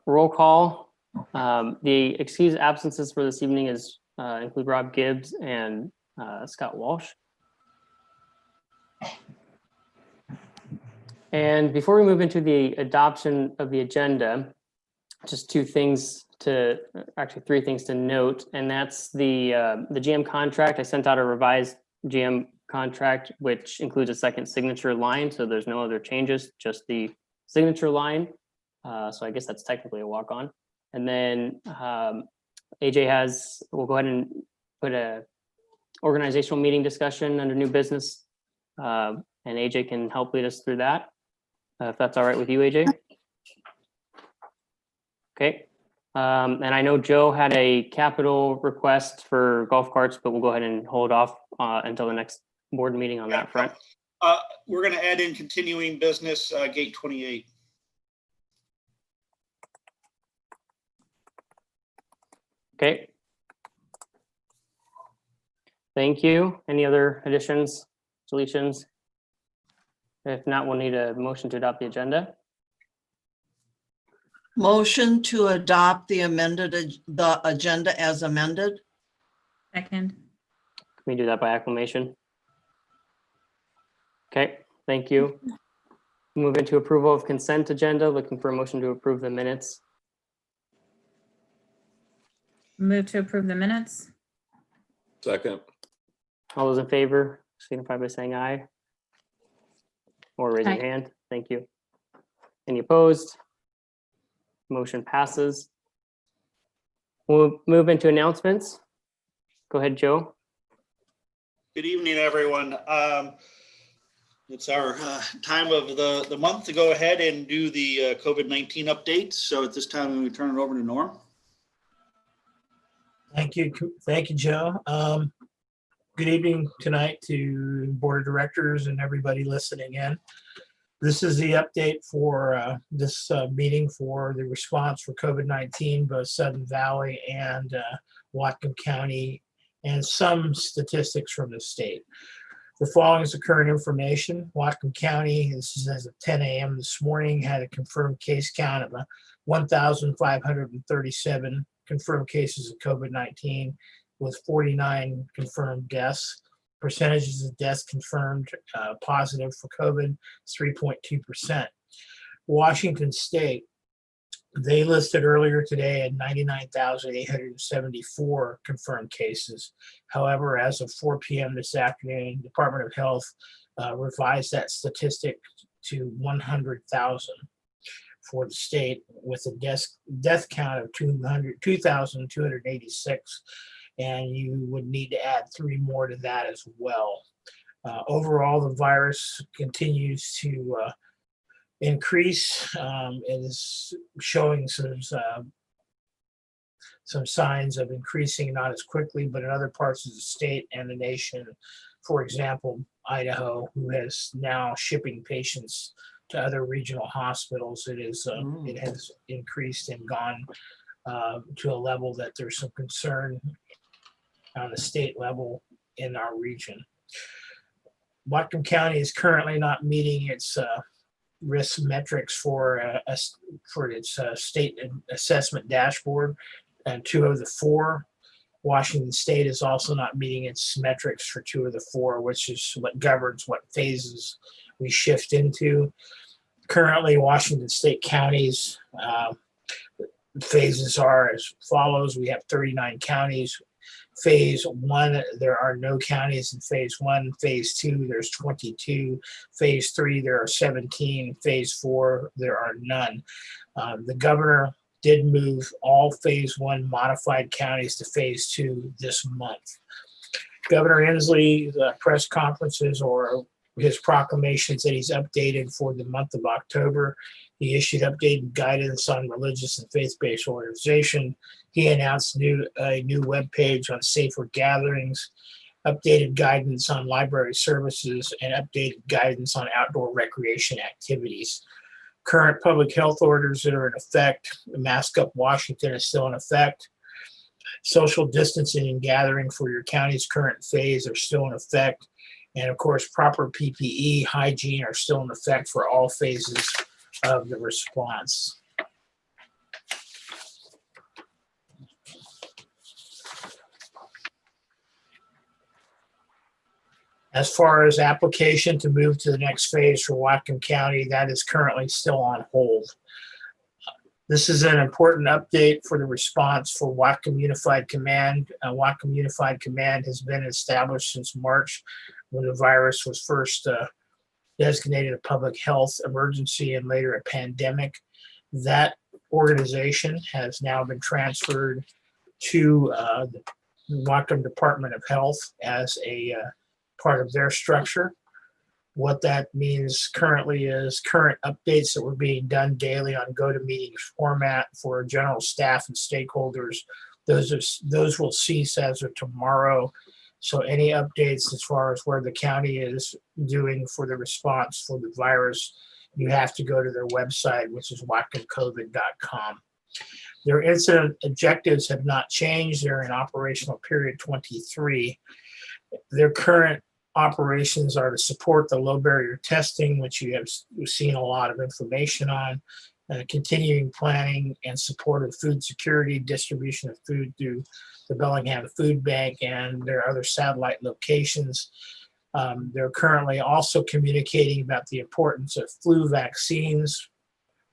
Roll call. The excused absences for this evening include Rob Gibbs and Scott Walsh. And before we move into the adoption of the agenda, just three things to note, and that's the GM contract. I sent out a revised GM contract, which includes a second signature line, so there's no other changes, just the signature line. So I guess that's technically a walk-on. And then AJ we'll go ahead and put a organizational meeting discussion under new business, and AJ can help lead us through that, if that's all right with you, AJ. Okay. And I know Joe had a capital request for golf carts, but we'll go ahead and hold off until the next board meeting on that front. We're going to add in continuing business, gate 28. Okay. Thank you. Any other additions, deletions? If not, we'll need a motion to adopt the agenda. Motion to adopt the agenda as amended. Second. Can we do that by acclamation? Okay, thank you. Move into approval of consent agenda, looking for a motion to approve the minutes. Move to approve the minutes. Second. All those in favor, signify by saying aye. Or raise your Aye. hand. Thank you. Any opposed? Motion passes. We'll move into announcements. Go ahead, Joe. Good evening, everyone. It's our time of the month to go ahead and do the COVID-19 updates. So at this time, we turn it over to Norm. Thank you, Joe. Good evening tonight to the board of directors and everybody listening in. This is the update for this meeting for the response for COVID-19, both Sudden Valley and Whatcom County, and some statistics from the state. The following is the current information. Whatcom County, this is as of 10 a.m. this morning, had a confirmed case count of 1,537 confirmed cases of COVID-19 with 49 confirmed deaths. Percentages of deaths confirmed positive for COVID, 3.2%. Washington State, they listed earlier today at 99,874 confirmed cases. However, as of 4 p.m. this afternoon, Department of Health revised that statistic to 100,000 for the state, with a death count of 2,286. And you would need to add 3 more to that as well. Overall, the virus continues to increase. It is showing some signs of increasing, not as quickly, but in other parts of the state and the nation. For example, Idaho, who has now shipping patients to other regional hospitals, it has increased and gone to a level that there's some concern on the state level in our region. Whatcom County is currently not meeting its risk metrics for its state assessment dashboard, and 2 of the 4. Washington State is also not meeting its metrics for 2 of the 4, which is what governs what phases we shift into. Currently, Washington State counties phases are as follows. We have 39 counties. Phase 1, there are no counties in phase 1. Phase 2, there's 22. Phase 3, there are 17. Phase 4, there are none. The governor did move all phase 1 modified counties to phase 2 this month. Governor Inslee's press conferences or his proclamations that he's updated for the month of October. He issued updated guidance on religious and faith-based organization. He announced a new webpage on safer gatherings, updated guidance on library services, and updated guidance on outdoor recreation activities. Current public health orders that are in effect, Mask Up Washington is still in effect. Social distancing and gathering for your county's current phase are still in effect. And of course, proper PPE, hygiene are still in effect for all phases of the response. As far as application to move to the next phase for Whatcom County, that is currently still on hold. This is an important update for the response for Whatcom Unified Command. Whatcom Unified Command has been established since March when the virus was first designated a public health emergency and later a pandemic. That organization has now been transferred to the Whatcom Department of Health as a part of their structure. What that means currently is current updates that were being done daily on GoToMeetings format for general staff and stakeholders. Those will cease as of tomorrow. So any updates as far as where the county is doing for the response for the virus, you have to go to their website, which is whatcomcovid.com. Their incident objectives have not changed. They're in operational period 23. Their current operations are to support the low barrier testing, which you've seen a lot of information on, continuing planning and support of food security, distribution of food through the Bellingham Food Bank and their other satellite locations. They're currently also communicating about the importance of flu vaccines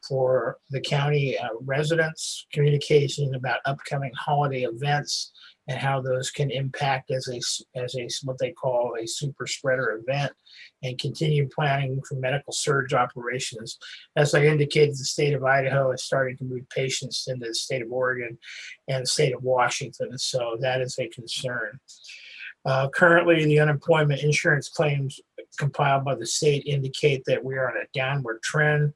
for the county residents, communication about upcoming holiday events and how those can impact as a what they call a super spreader event, and continue planning for medical surge operations. As I indicated, the state of Idaho is starting to move patients into the state of Oregon and the state of Washington, so that is a concern. Currently, the unemployment insurance claims compiled by the state indicate that we are on a downward trend.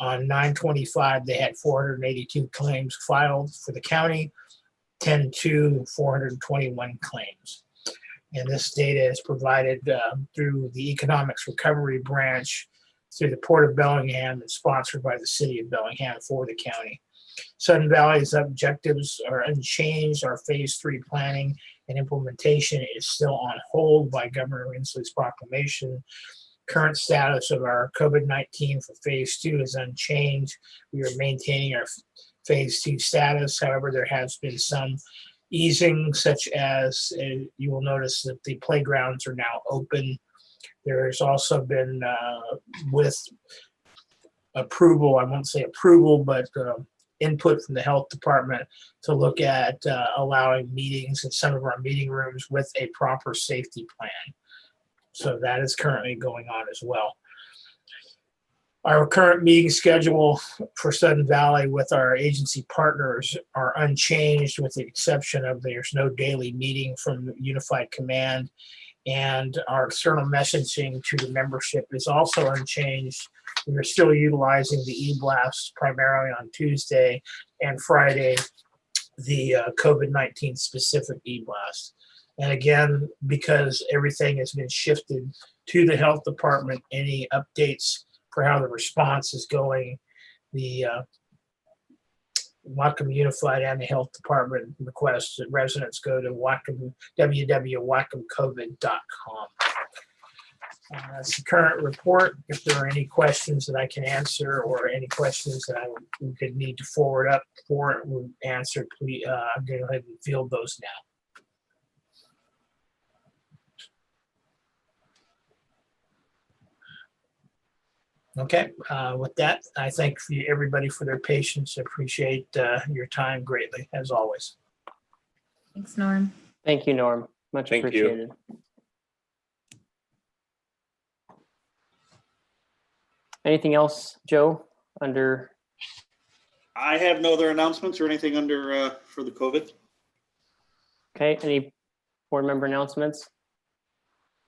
On 9/25, they had 482 claims filed for the county, 10/2, 421 claims. And this data is provided through the Economics Recovery Branch through the Port of Bellingham and sponsored by the City of Bellingham for the county. Sudden Valley's objectives are unchanged. Our phase 3 planning and implementation is still on hold by Governor Inslee's proclamation. Current status of our COVID-19 for phase 2 is unchanged. We are maintaining our phase 2 status. However, there has been some easing, such as you will notice that the playgrounds are now open. There has also been, with approval, I won't say approval, but input from the health department to look at allowing meetings in some of our meeting rooms with a proper safety plan. So that is currently going on as well. Our current meeting schedule for Sudden Valley with our agency partners are unchanged, with the exception of there's no daily meeting from Unified Command, and our external messaging to the membership is also unchanged. We are still utilizing the e-blast primarily on Tuesday and Friday, the COVID-19 specific e-blast. And again, because everything has been shifted to the health department, any updates for how the response is going, the Whatcom Unified and the health department requests that residents go to www.whatcomcovid.com. That's the current report. If there are any questions that I can answer or any questions that I could need to forward up for it, we'll answer. Please, I'm going to go ahead and field those now. Okay, with that, I thank everybody for their patience. I appreciate your time greatly, as always. Thanks, Norm. Thank you, Norm. Much Thank you. appreciated. Anything else, Joe, under? I have no other announcements or anything under for the COVID. Okay, any board member announcements?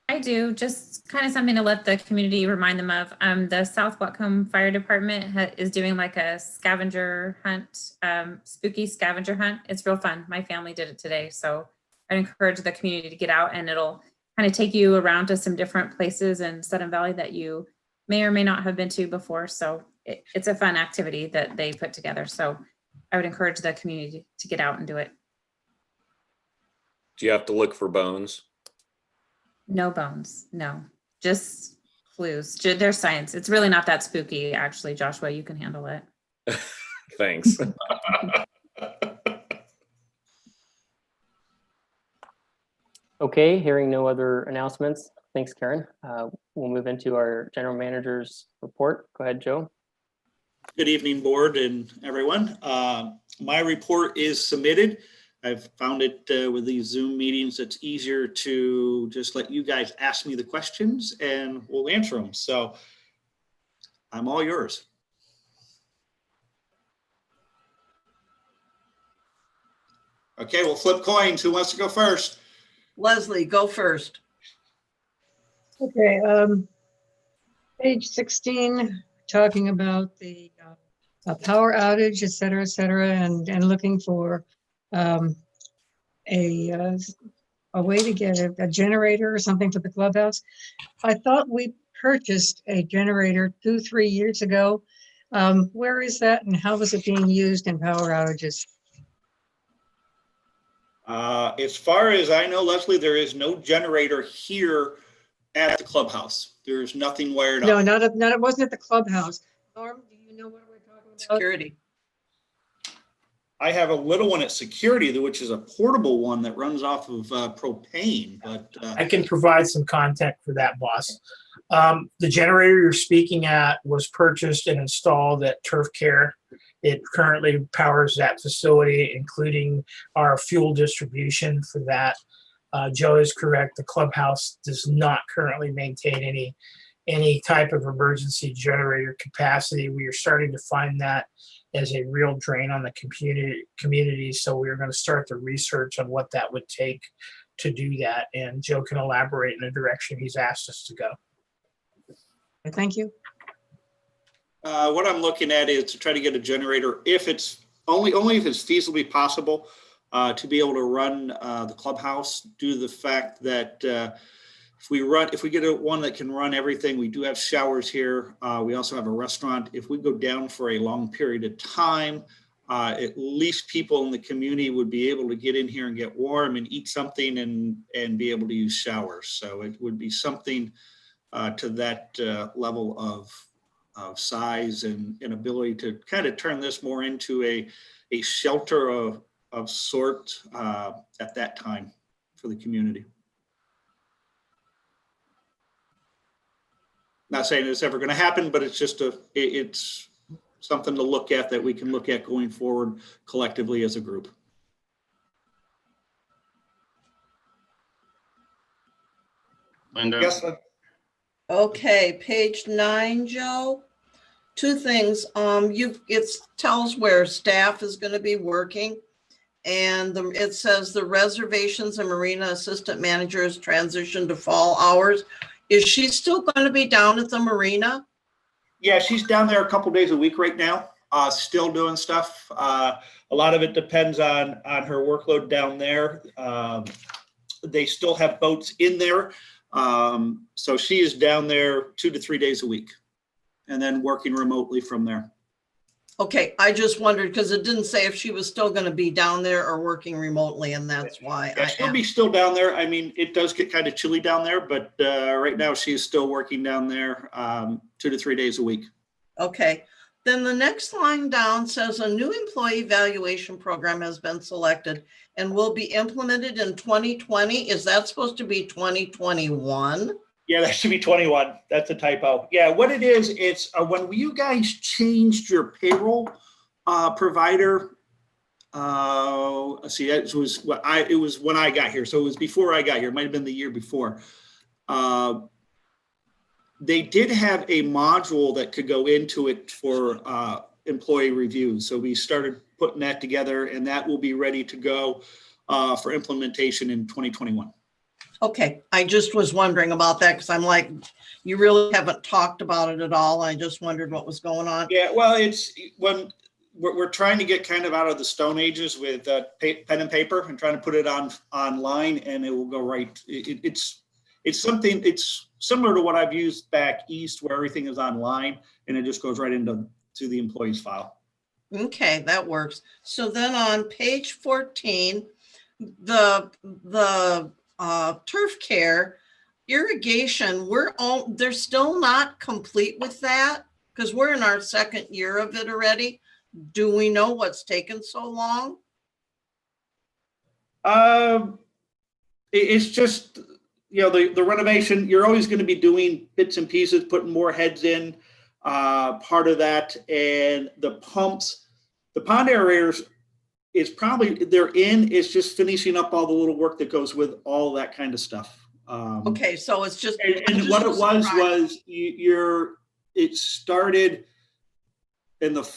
I do, just kind of something to let the community remind them of. The South Whatcom Fire Department is doing like a scavenger hunt, spooky scavenger hunt. It's real fun. My family did it today. So I encourage the community to get out, and it'll kind of take you around to some different places in Sudden Valley that you may or may not have been to before. So it's a fun activity that they put together. So I would encourage the community to get out and do it. Do you have to look for bones? No bones, no, just clues. There's science. It's really not that spooky, actually, Joshua. You can handle it. Thanks. Okay, hearing no other announcements. Thanks, Karen. We'll move into our general manager's report. Go ahead, Joe. Good evening, board and everyone. My report is submitted. I've found it with these Zoom meetings, it's easier to just let you guys ask me the questions and we'll answer them. So I'm all yours. Okay, we'll flip coins. Who wants to go first? Leslie, go first. Okay, page 16, talking about the power outage, et cetera, and looking for a way to get a generator or something for the clubhouse. I thought we purchased a generator 2-3 years ago. Where is that and how is it being used in power outages? As far as I know, Leslie, there is no generator here at the clubhouse. There's nothing wired No, up. it wasn't at the clubhouse. Norm, do you know what we're talking about? Security. I have a little one at security, which is a portable one that runs off of propane, but I can provide some context for that, boss. The generator you're speaking at was purchased and installed at Turf Care. It currently powers that facility, including our fuel distribution for that. Joe is correct. The clubhouse does not currently maintain any type of emergency generator capacity. We are starting to find that as a real drain on the community. So we are going to start the research on what that would take to do that. And Joe can elaborate in the direction he's asked us to go. Thank you. what I'm looking at is to try to get a generator if it's only if it's feasibly possible to be able to run the clubhouse due to the fact that if we get one that can run everything, we do have showers here. We also have a restaurant. If we go down for a long period of time, at least people in the community would be able to get in here and get warm and eat something and be able to use showers. So it would be something to that level of size and ability to kind of turn this more into a shelter of sort at that time for the community. Not saying it's ever going to happen, but it's just it's something to look at that we can look at going forward collectively as a group. Linda? Yes. Okay, page 9, Joe. Two things. It tells where staff is going to be working, and it says the reservations and marina assistant managers transition to fall hours. Is she still going to be down at the marina? Yeah, she's down there a couple days a week right now, still doing stuff. A lot of it depends on her workload down there. They still have boats in there. So she is down there 2 to 3 days a week and then working remotely from there. Okay, I just wondered because it didn't say if she was still going to be down there or working remotely, and that's why Yeah, she'll be still down there. I mean, it does get kind of chilly down there, but right now she's still working down there 2 to 3 days a week. Okay, then the next line down says a new employee evaluation program has been selected and will be implemented in 2020. Is that supposed to be 2021? Yeah, that should be 21. That's a typo. Yeah, what it is, it's when you guys changed your payroll provider. Let's see, it was when I got here. So it was before I got here. It might have been the year before. They did have a module that could go into it for employee reviews. So we started putting that together, and that will be ready to go for implementation in 2021. Okay, I just was wondering about that because I'm like, you really haven't talked about it at all. I just wondered what was going on. Yeah, well, it's when we're trying to get kind of out of the Stone Ages with pen and paper and trying to put it online, and it will go right. It's something. It's similar to what I've used back east, where everything is online and it just goes right into the employee's file. Okay, that works. So then on page 14, the turf care irrigation, they're still not complete with that because we're in our second year of it already. Do we know what's taken so long? It's just, the renovation, you're always going to be doing bits and pieces, putting more heads in, part of that. And the pumps, the pond aerators is probably, they're in, it's just finishing up all the little work that goes with all that kind of stuff. Okay, so it's just. I And just what it was surprised. it started in the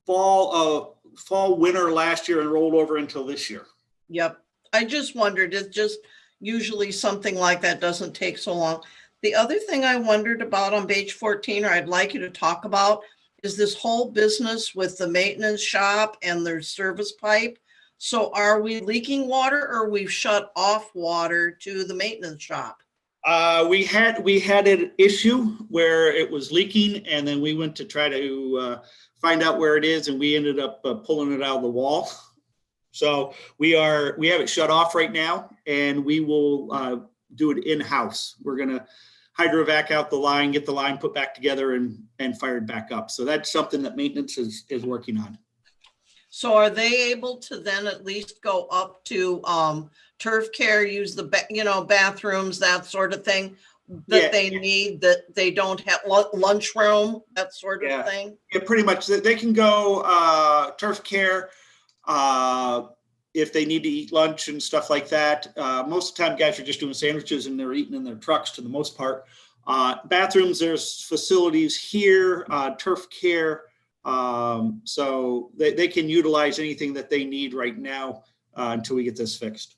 fall, winter last year and rolled over until this year. Yep. I just wondered, it's just usually something like that doesn't take so long. The other thing I wondered about on page 14, or I'd like you to talk about, is this whole business with the maintenance shop and their service pipe. So are we leaking water or we've shut off water to the maintenance shop? We had an issue where it was leaking, and then we went to try to find out where it is, and we ended up pulling it out of the wall. So we have it shut off right now, and we will do it in-house. We're gonna hydrovac out the line, get the line put back together, and fired back up. So that's something that maintenance is working on. So are they able to then at least go up to turf care, use the bathrooms, that sort of thing that they need, that they don't have lunchroom, that sort of thing? Yeah, pretty much. They can go turf care if they need to eat lunch and stuff like that. Most of the time, guys are just doing sandwiches and they're eating in their trucks to the most part. Bathrooms, there's facilities here, turf care. So they can utilize anything that they need right now until we get this fixed.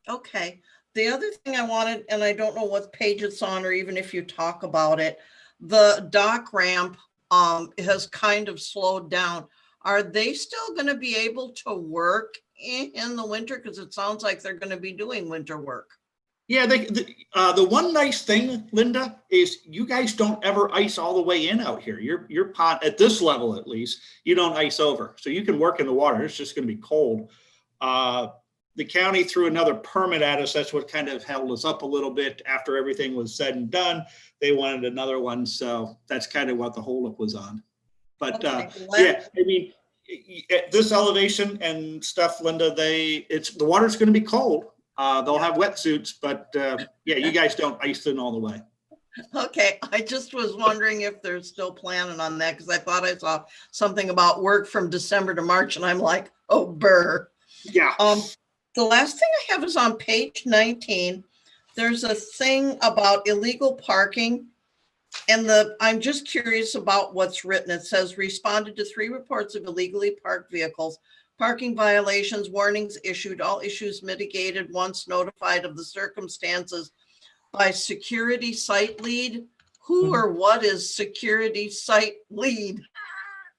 Okay. The other thing I wanted, and I don't know what page it's on, or even if you talk about it, the dock ramp has kind of slowed down. Are they still going to be able to work in the winter? Because it sounds like they're going to be doing winter work. Yeah, the one nice thing, Linda, is you guys don't ever ice all the way in out here. Your pond, at this level at least, you don't ice over. So you can work in the water. It's just going to be cold. The county threw another permit at us. That's what kind of held us up a little bit after everything was said and done. They wanted another one. So that's kind of what the holdup was on. But Okay, yeah, I mean, at this elevation and stuff, Linda, the water's going to be cold. They'll have wetsuits, but yeah, you guys don't ice in all the way. Okay, I just was wondering if they're still planning on that, because I thought I saw something about work from December to March, and I'm like, oh, burr. Yeah. The last thing I have is on page 19. There's a thing about illegal parking, and I'm just curious about what's written. It says responded to 3 reports of illegally parked vehicles, parking violations, warnings issued, all issues mitigated once notified of the circumstances by security site lead. Who or what is security site lead?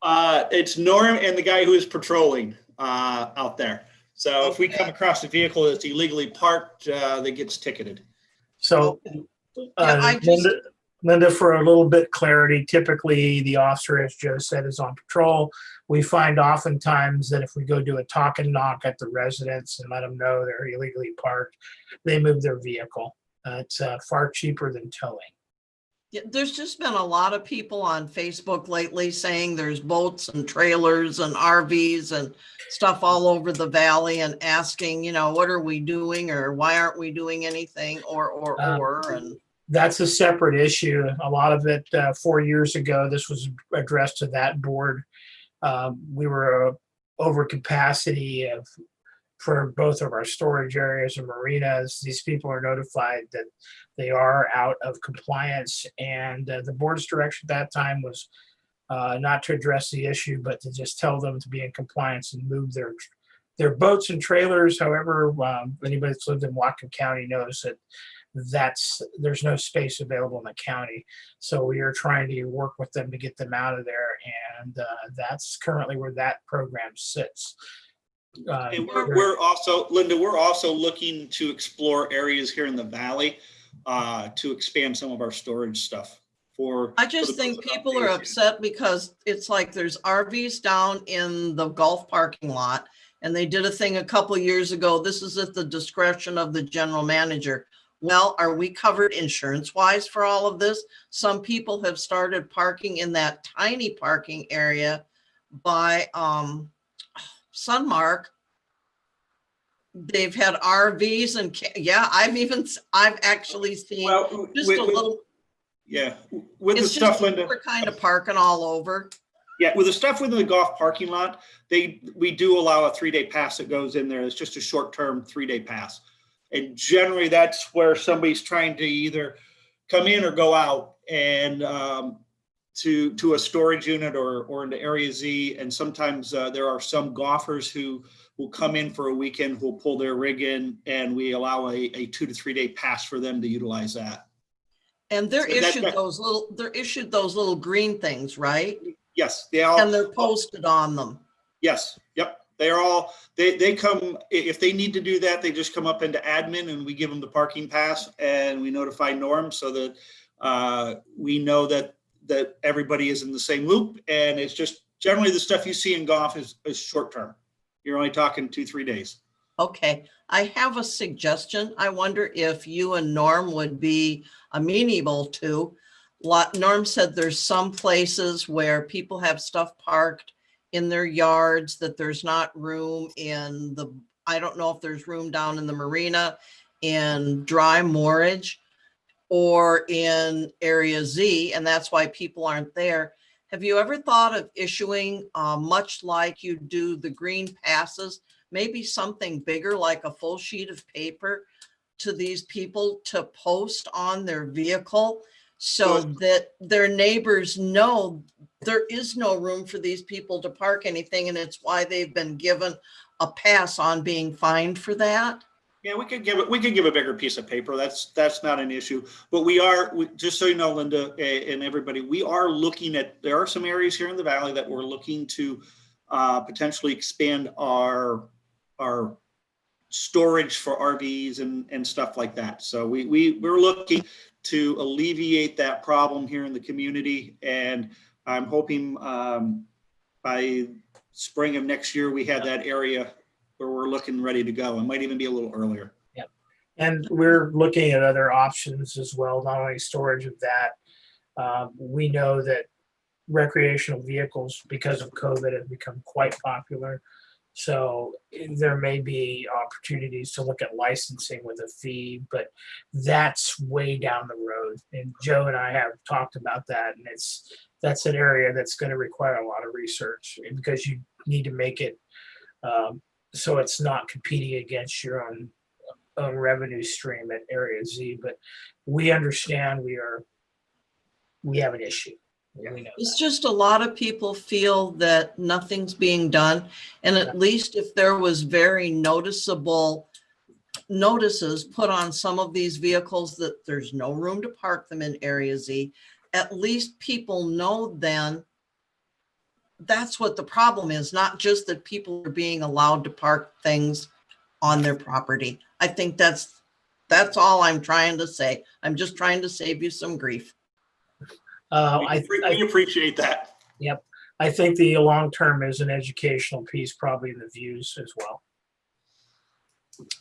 It's Norm and the guy who is patrolling out there. So if we come across a vehicle that's illegally parked, that gets ticketed. So, Linda, for a little bit clarity, typically the officer, as Joe said, is on patrol. We find oftentimes that if we go do a talk and knock at the residence and let them know they're illegally parked, they move their vehicle. It's far cheaper than towing. Yeah, there's just been a lot of people on Facebook lately saying there's boats and trailers and RVs and stuff all over the valley, and asking, what are we doing, or why aren't we doing anything, and that's a separate issue. A lot of it 4 years ago, this was addressed to that board. We were over capacity for both of our storage areas and marinas. These people are notified that they are out of compliance, and the board's direction at that time was not to address the issue, but to just tell them to be in compliance and move their boats and trailers. However, anybody that's lived in Whatcom County knows that there's no space available in the county. So we are trying to work with them to get them out of there, and that's currently where that program sits. And we're also, Linda, we're also looking to explore areas here in the valley to expand some of our storage stuff. I just think people are upset because it's like there's RVs down in the golf parking lot, and they did a thing a couple of years ago. This is at the discretion of the general manager. Well, are we covered insurance wise for all of this? Some people have started parking in that tiny parking area by Sunmark. they've had RVs and, yeah, I've actually seen Well, just a little, yeah, with the it's stuff, just, Linda. we're kind of parking all over. Yeah, with the stuff within the golf parking lot, we do allow a 3-day pass that goes in there. It's just a short-term 3-day pass. And generally that's where somebody's trying to either come in or go out and to a storage unit or into Area Z. And sometimes there are some golfers who will come in for a weekend, who'll pull their rig in, and we allow a 2 to 3 day pass for them to utilize that. And they're So issued those little green things, right? Yes, they all. And they're posted on them. Yes, yep. They're all, they come, if they need to do that, they just come up into admin and we give them the parking pass and we notify Norm so that we know that everybody is in the same loop. And it's just generally the stuff you see in golf is short term. You're only talking 2-3 days. Okay, I have a suggestion. I wonder if you and Norm would be amenable to. Norm said there's some places where people have stuff parked in their yards that there's not room in I don't know if there's room down in the marina, in dry moorage, or in Area Z, and that's why people aren't there. Have you ever thought of issuing, much like you do the green passes, maybe something bigger, like a full sheet of paper to these people to post on their vehicle so that their neighbors know there is no room for these people to park anything, and it's why they've been given a pass on being fined for that? Yeah, we could give a bigger piece of paper. That's not an issue. But just so you know, Linda and everybody, we are looking at, there are some areas here in the valley that we're looking to potentially expand our storage for RVs and stuff like that. So we're looking to alleviate that problem here in the community. And I'm hoping by spring of next year, we have that area where we're looking ready to go. It might even be a little earlier. Yeah. And we're looking at other options as well, not only storage of that. We know that recreational vehicles, because of COVID, have become quite popular. So there may be opportunities to look at licensing with a fee, but that's way down the road. And Joe and I have talked about that, and that's an area that's going to require a lot of research, because you need to make it so it's not competing against your own revenue stream at Area Z. But we understand we have an issue. Yeah. We know It's that. just a lot of people feel that nothing's being done. And at least if there was very noticeable notices put on some of these vehicles that there's no room to park them in Area Z, at least people know then that's what the problem is, not just that people are being allowed to park things on their property. I think that's all I'm trying to say. I'm just trying to save you some grief. We appreciate that. Yep. I think the long term is an educational piece, probably in the views as well.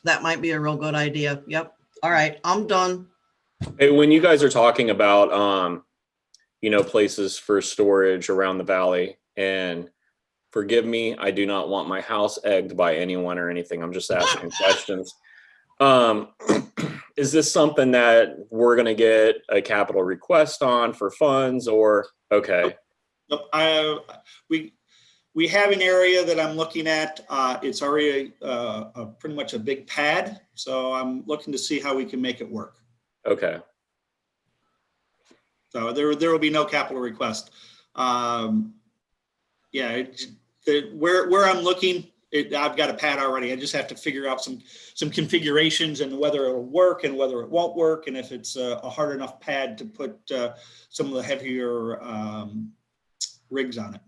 That might be a real good idea. Yep. All right, I'm done. Hey, when you guys are talking about, places for storage around the valley, and forgive me, I do not want my house egged by anyone or anything. I'm just asking questions. Is this something that we're going to get a capital request on for funds, or okay? Nope. We have an area that I'm looking at. It's already pretty much a big pad, so I'm looking to see how we can make it work. Okay. So there will be no capital request. Yeah, where I'm looking, I've got a pad already. I just have to figure out some configurations and whether it'll work and whether it won't work, and if it's a hard enough pad to put some of the heavier rigs on it.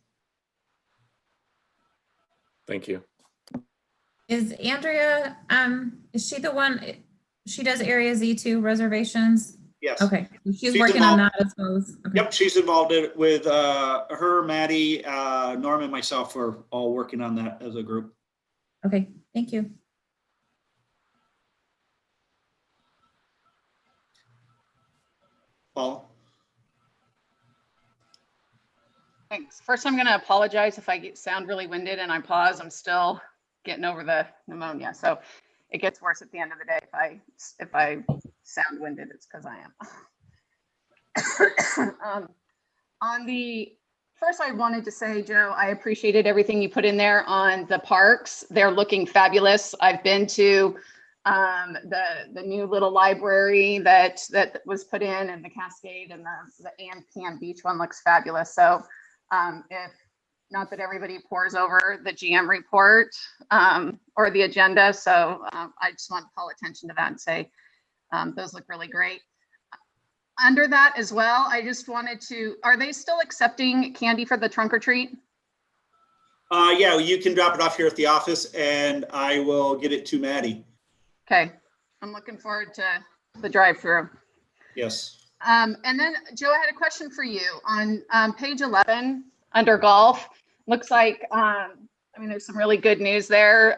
Thank you. Is Andrea, is she the one, she does Area Z2 reservations? Yes. Okay, she's She's working on involved. that as well. Okay. Yep, she's involved in it with her, Maddie, Norm, and myself are all working on that as a group. Okay, thank you. Paula? Thanks. First, I'm going to apologize if I sound really winded and I pause. I'm still getting over the pneumonia. So it gets worse at the end of the day. If I sound winded, it's because I am. On the first, I wanted to say, Joe, I appreciated everything you put in there on the parks. They're looking fabulous. I've been to the new little library that was put in, and the Cascade, and the Can Beach one looks fabulous. So if not that everybody pours over the GM report or the agenda, so I just want to call attention to that and say those look really great. Under that as well, I just wanted to, are they still accepting candy for the trunk or treat? Yeah, you can drop it off here at the office and I will get it to Maddie. Okay, I'm looking forward to the drive-through. Yes. And then Joe, I had a question for you on page 11 under golf. Looks like, I mean, there's some really good news there.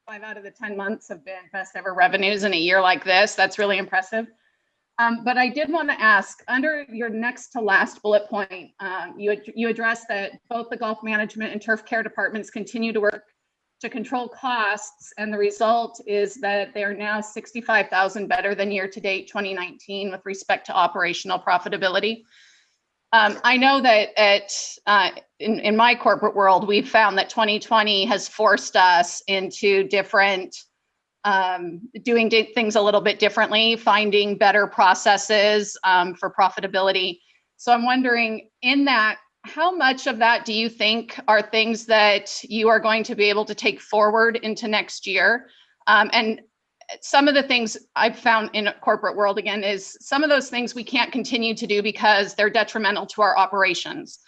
Five out of the 10 months have been best ever revenues in a year like this. That's really impressive. But I did want to ask, under your next to last bullet point, you addressed that both the golf management and turf care departments continue to work to control costs, and the result is that they are now 65,000 better than year-to-date 2019 with respect to operational profitability. I know that in my corporate world, we've found that 2020 has forced us into doing things a little bit differently, finding better processes for profitability. So I'm wondering, in that, how much of that do you think are things that you are going to be able to take forward into next year? And some of the things I've found in a corporate world, again, is some of those things we can't continue to do because they're detrimental to our operations.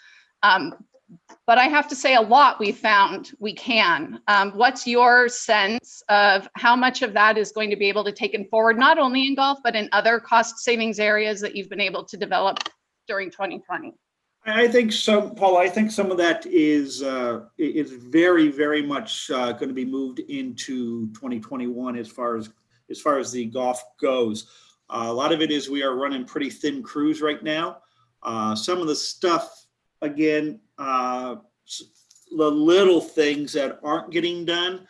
But I have to say, a lot we found we can. What's your sense of how much of that is going to be able to take forward, not only in golf, but in other cost savings areas that you've been able to develop during 2020? I think Paul, I think some of that is very, very much going to be moved into 2021 as far as the golf goes. A lot of it is we are running pretty thin crews right now. Some of the stuff, again, the little things that aren't getting done,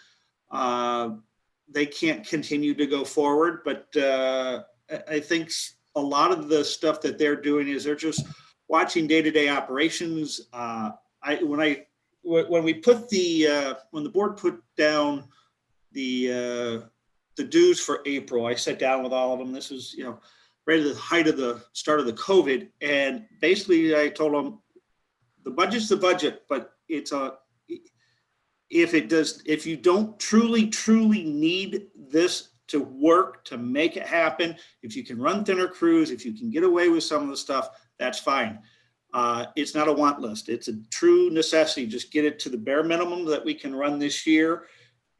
they can't continue to go forward. But I think a lot of the stuff that they're doing is they're just watching day-to-day operations. When the board put down the dues for April, I sat down with all of them. This was, right at the height of the start of the COVID, and basically I told them the budget's the budget, but if you don't truly need this to work, to make it happen, if you can run thinner crews, if you can get away with some of the stuff, that's fine. It's not a want list. It's a true necessity. Just get it to the bare minimum that we can run this year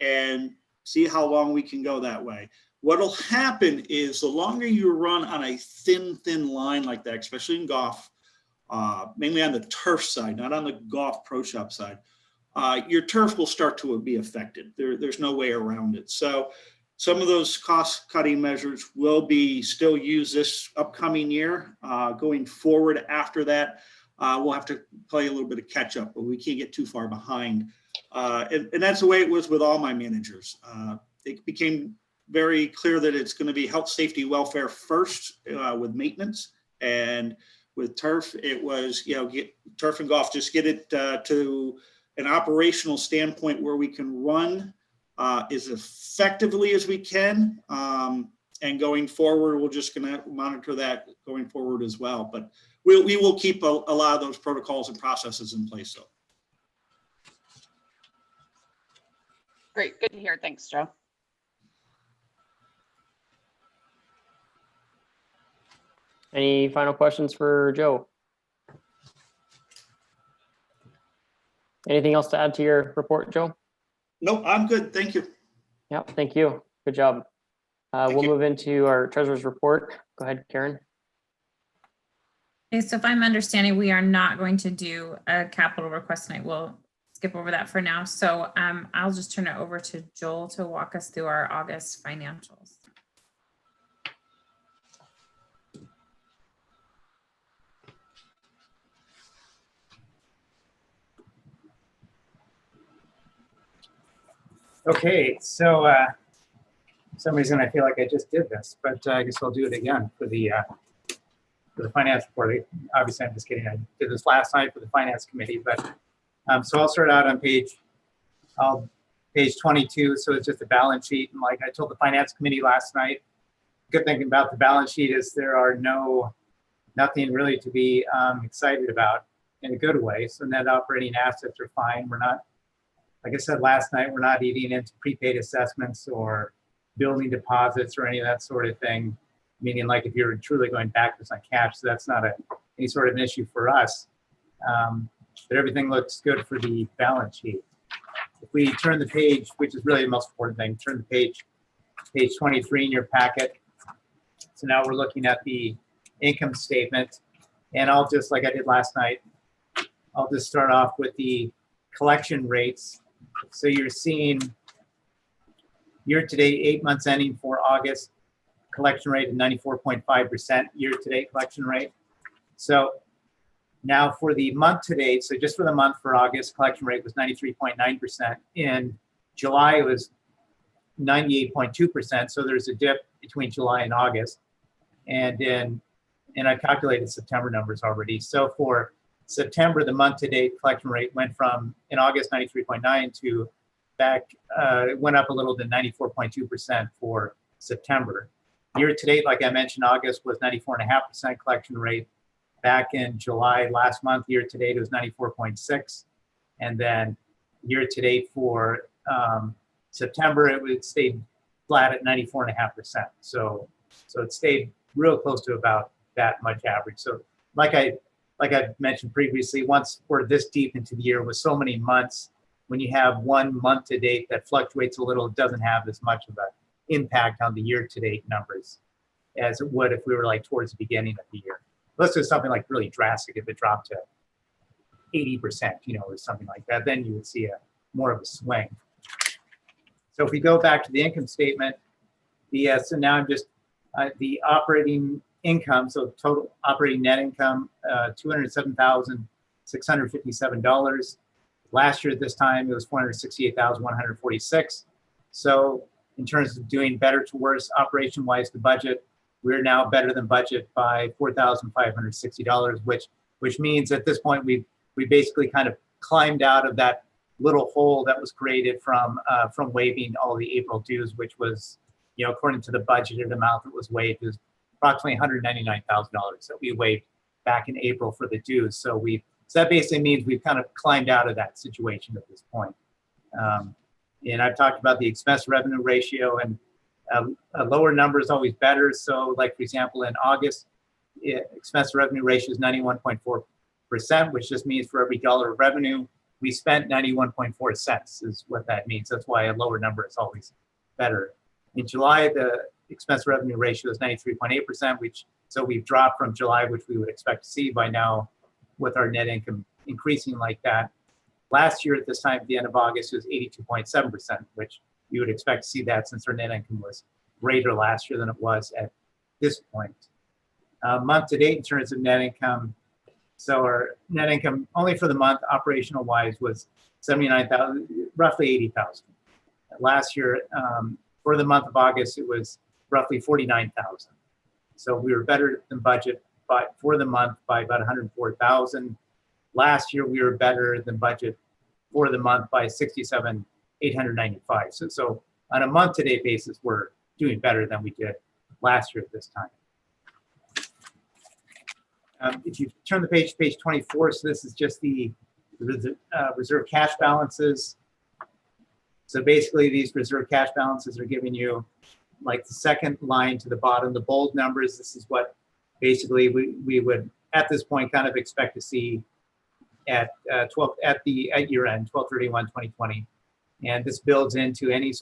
and see how long we can go that way. What'll happen is the longer you run on a thin line like that, especially in golf, mainly on the turf side, not on the golf pro shop side, your turf will start to be affected. There's no way around it. So some of those cost cutting measures will be still used this upcoming year. Going forward after that, we'll have to play a little bit of catch up, but we can't get too far behind. And that's the way it was with all my managers. It became very clear that it's going to be health, safety, welfare first with maintenance. And with turf, it was, get turf and golf, just get it to an operational standpoint where we can run as effectively as we can. And going forward, we're just going to monitor that going forward as well. But we will keep a lot of those protocols and processes in place. So. Great, good to hear. Thanks, Joe. Any final questions for Joe? Anything else to add to your report, Joe? No, I'm good. Thank you. Yeah, thank you. Good job. We'll move into our treasurer's report. Go ahead, Karen. Okay, so if I'm understanding, we are not going to do a capital request tonight. We'll skip over that for now. So I'll just turn it over to Joel to walk us through our August financials. Okay, so for some reason I feel like I just did this, but I guess I'll do it again for the finance report. Obviously, I'm just kidding. I did this last night for the finance committee, but so I'll start out on page 22. So it's just a balance sheet, and like I told the finance committee last night, good thing about the balance sheet is there are nothing really to be excited about in a good way. So net operating assets are fine. We're not, like I said last night, we're not eating into prepaid assessments or building deposits or any of that sort of thing. Meaning like if you're truly going backwards on cash, so that's not any sort of an issue for us. But everything looks good for the balance sheet. If we turn the page, which is really the most important thing, turn the page 23 in your packet. So now we're looking at the income statement, and I'll just, like I did last night, I'll just start off with the collection rates. So you're seeing year-to-date 8 months ending for August, collection rate of 94.5% year-to-date collection rate. So now for the month-to-date, so just for the month for August, collection rate was 93.9%. In July, it was 98.2%. So there's a dip between July and August. And I calculated September numbers already. So for September, the month-to-date collection rate went from, in August, 93.9 to back, it went up a little to 94.2% for September. Year-to-date, like I mentioned, August was 94.5% collection rate. Back in July last month, year-to-date, it was 94.6. And then year-to-date for September, it stayed flat at 94.5%. So it stayed real close to about that much average. So like I mentioned previously, once we're this deep into the year with so many months, when you have 1 month to date that fluctuates a little, it doesn't have as much of an impact on the year-to-date numbers as it would if we were like towards the beginning of the year. Let's do something like really drastic. If it dropped to 80%, or something like that, then you would see more of a swing. So if we go back to the income statement, so now I'm just the operating income. So total operating net income, $207,657. Last year at this time, it was $468,146. So in terms of doing better to worse operation-wise, the budget, we're now better than budget by $4,560, which means at this point we basically kind of climbed out of that little hole that was created from waiving all the April dues, which was, according to the budgeted amount that was waived, is approximately $199,000 that we waived back in April for the dues. So that basically means we've kind of climbed out of that situation at this point. And I've talked about the expense revenue ratio, and a lower number is always better. So like, for example, in August, expense revenue ratio is 91.4%, which just means for every dollar of revenue, we spent 91.4 cents is what that means. That's why a lower number is always better. In July, the expense revenue ratio is 93.8%, so we've dropped from July, which we would expect to see by now with our net income increasing like that. Last year at this time, at the end of August, it was 82.7%, which you would expect to see that since our net income was greater last year than it was at this point. Month to date in terms of net income, so our net income only for the month operational wise was 79,000, roughly 80,000. Last year, for the month of August, it was roughly 49,000. So we were better than budget for the month by about 104,000. Last year, we were better than budget for the month by 67,895. So on a month-to-date basis, we're doing better than we did last year at this time. If you turn the page to page 24, so this is just the reserve cash balances. So basically, these reserve cash balances are giving you like the second line to the bottom, the bold numbers. This is what basically we would at this point kind of expect to see at year end, 12/31/2020, and this builds into any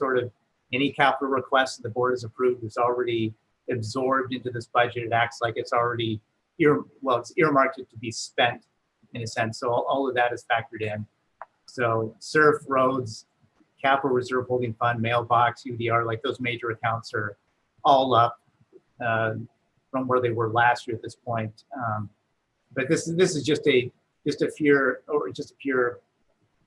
capital request that the board has approved is already absorbed into this budget. It acts like it's already it's earmarked to be spent in a sense. So all of that is factored in. So SURF, roads, capital reserve holding fund, mailbox, UDR, like those major accounts are all up from where they were last year at this point. But this is just a pure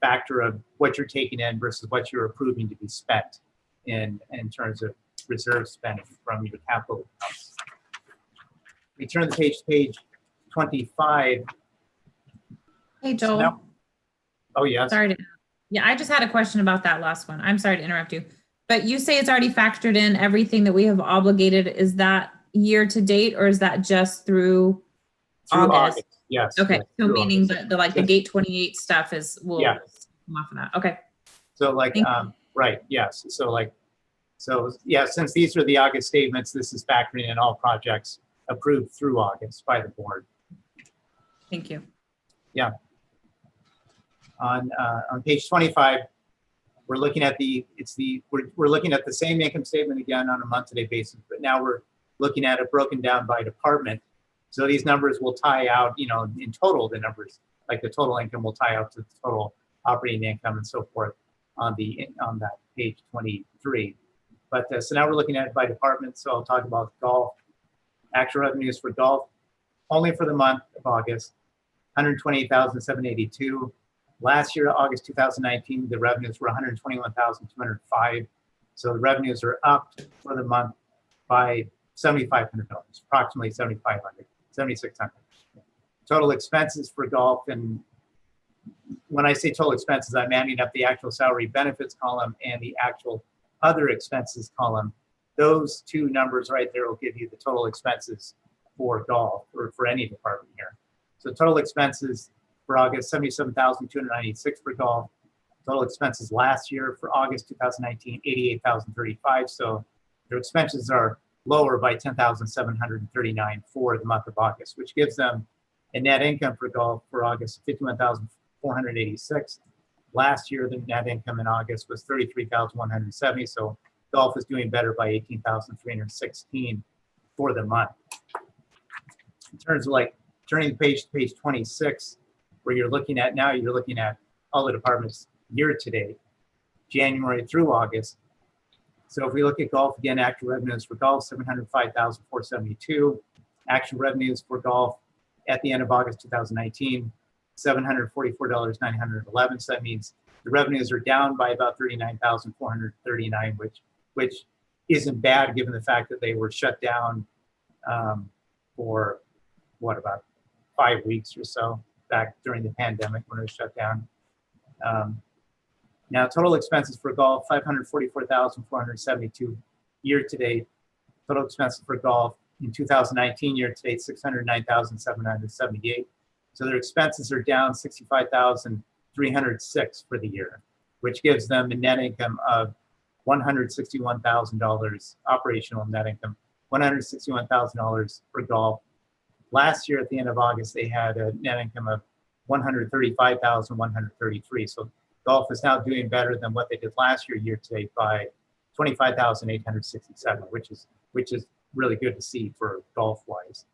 factor of what you're taking in versus what you're approving to be spent in terms of reserve spending from your capital accounts. We turn the page to page 25. Hey, So Joel. now- oh, yes. Sorry to, yeah, I just had a question about that last one. I'm sorry to interrupt you. But you say it's already factored in everything that we have obligated. Is that year to date or is that just through August? Yes. Okay, yes, so through meaning August. the like the Yes. gate 28 stuff will Yeah. come off of that. Okay. So like, Thank right, yes. So yeah, since these are the August statements, this is factoring in all projects approved through August by the board. Thank you. On page 25, we're looking at we're looking at the same income statement again on a month-to-date basis, but now we're looking at it broken down by department. So these numbers will tie out, in total, the numbers, like the total income will tie out to the total operating income and so forth on that page 23. But so now we're looking at it by department. So I'll talk about golf. Actual revenues for golf, only for the month of August, 128,782. Last year, August 2019, the revenues were 121,205. So the revenues are up for the month by $7,500, approximately $7,500, $7,600. Total expenses for golf, and when I say total expenses, I'm adding up the actual salary benefits column and the actual other expenses column. Those two numbers right there will give you the total expenses for golf or for any department here. So total expenses for August, 77,296 for golf. Total expenses last year for August 2019, 88,035. So their expenses are lower by 10,739 for the month of August, which gives them a net income for golf for August, 51,486. Last year, the net income in August was 33,170. So golf is doing better by 18,316 for the month. In terms of like turning the page to page 26, where you're looking at now, you're looking at all the departments year to date, January through August. So if we look at golf again, actual revenues for golf, 705,472. Actual revenues for golf at the end of August 2019, $744,911. So that means the revenues are down by about 39,439, which isn't bad given the fact that they were shut down for about 5 weeks or so back during the pandemic when it was shut down. Now, total expenses for golf, 544,472 year to date. Total expenses for golf in 2019 year to date, 609,778. So their expenses are down 65,306 for the year, which gives them a net income of $161,000, operational net income, $161,000 for golf. Last year at the end of August, they had a net income of $135,133. So golf is now doing better than what they did last year to date by 25,867, which is really good to see for golf wise.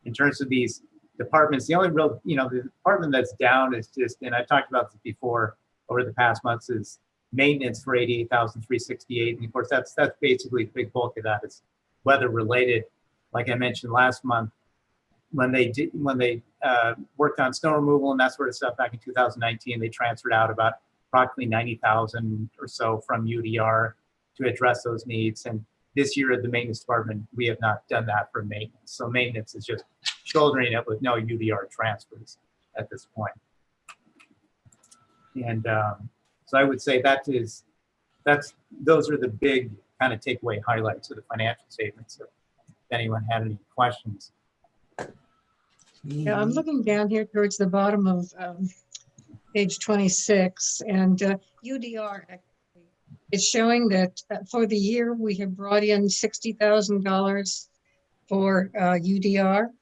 In terms of these departments, the only real, the department that's down is just, and I've talked about this before over the past months, is maintenance for 88,368. And of course, that's basically the big bulk of that is weather related. Like I mentioned last month, when they worked on snow removal and that sort of stuff back in 2019, they transferred out about approximately 90,000 or so from UDR to address those needs. And this year at the maintenance department, we have not done that for maintenance. So maintenance is just shouldering it with no UDR transfers at this point. And so I would say those are the big kind of takeaway highlights of the financial statements. If anyone had any questions. Yeah, I'm looking down here towards the bottom of page 26, and UDR is showing that for the year we have brought in $60,000 for UDR,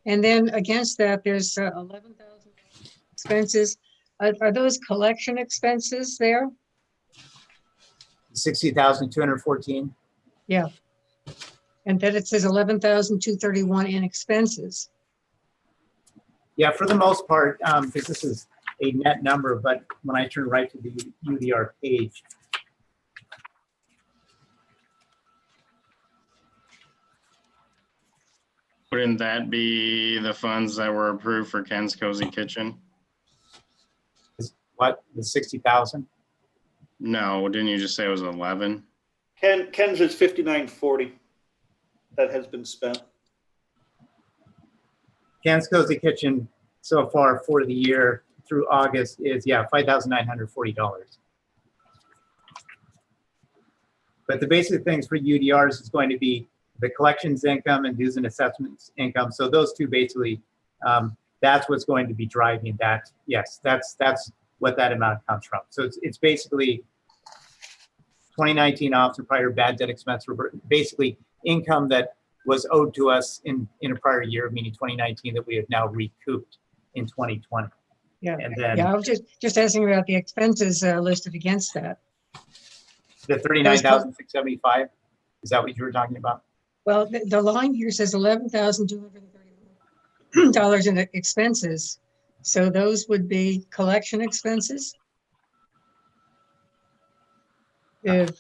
and then against that there's $11,000 expenses. Are those collection expenses there? 60,214. Yeah, and then it says 11,231 in expenses. Yeah, for the most part, because this is a net number, but when I turn right to the UDR page, Wouldn't that be the funds that were approved for Ken's Cozy Kitchen? What, the 60,000? No, didn't you just say it was 11? Ken's is 5940 that has been spent. Ken's Cozy Kitchen so far for the year through August is, yeah, $5,940. But the basic things for UDRs is going to be the collections income and dues and assessments income. So those two basically, that's what's going to be driving that. Yes, that's what that amount comes from. So it's basically 2019 officer prior bad debt expense, basically income that was owed to us in a prior year, meaning 2019, that we have now recouped in 2020. Yeah, And then yeah, I was just asking about the expenses listed against that. the 39,675, is that what you were talking about? Well, the line here says $11,231 in expenses. So those would be collection expenses? Yes.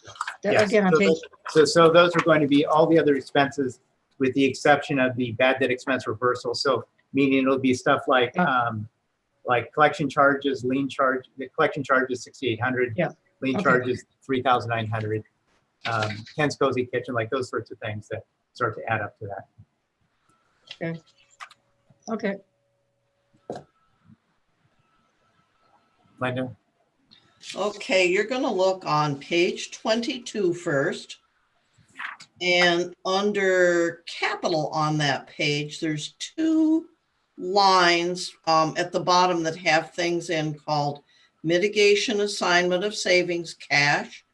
Again, on page, So those are going to be all the other expenses with the exception of the bad debt expense reversal. So meaning it'll be stuff like collection charges, lien charge, the collection charge is 6,800. Yeah. Lien Okay. charges 3,900. Ken's Cozy Kitchen, like those sorts of things that start to add up to that. okay. Linda? Okay, you're gonna look on page 22 first. And under capital on that page, there's two lines at the bottom that have things in called mitigation assignment of savings cash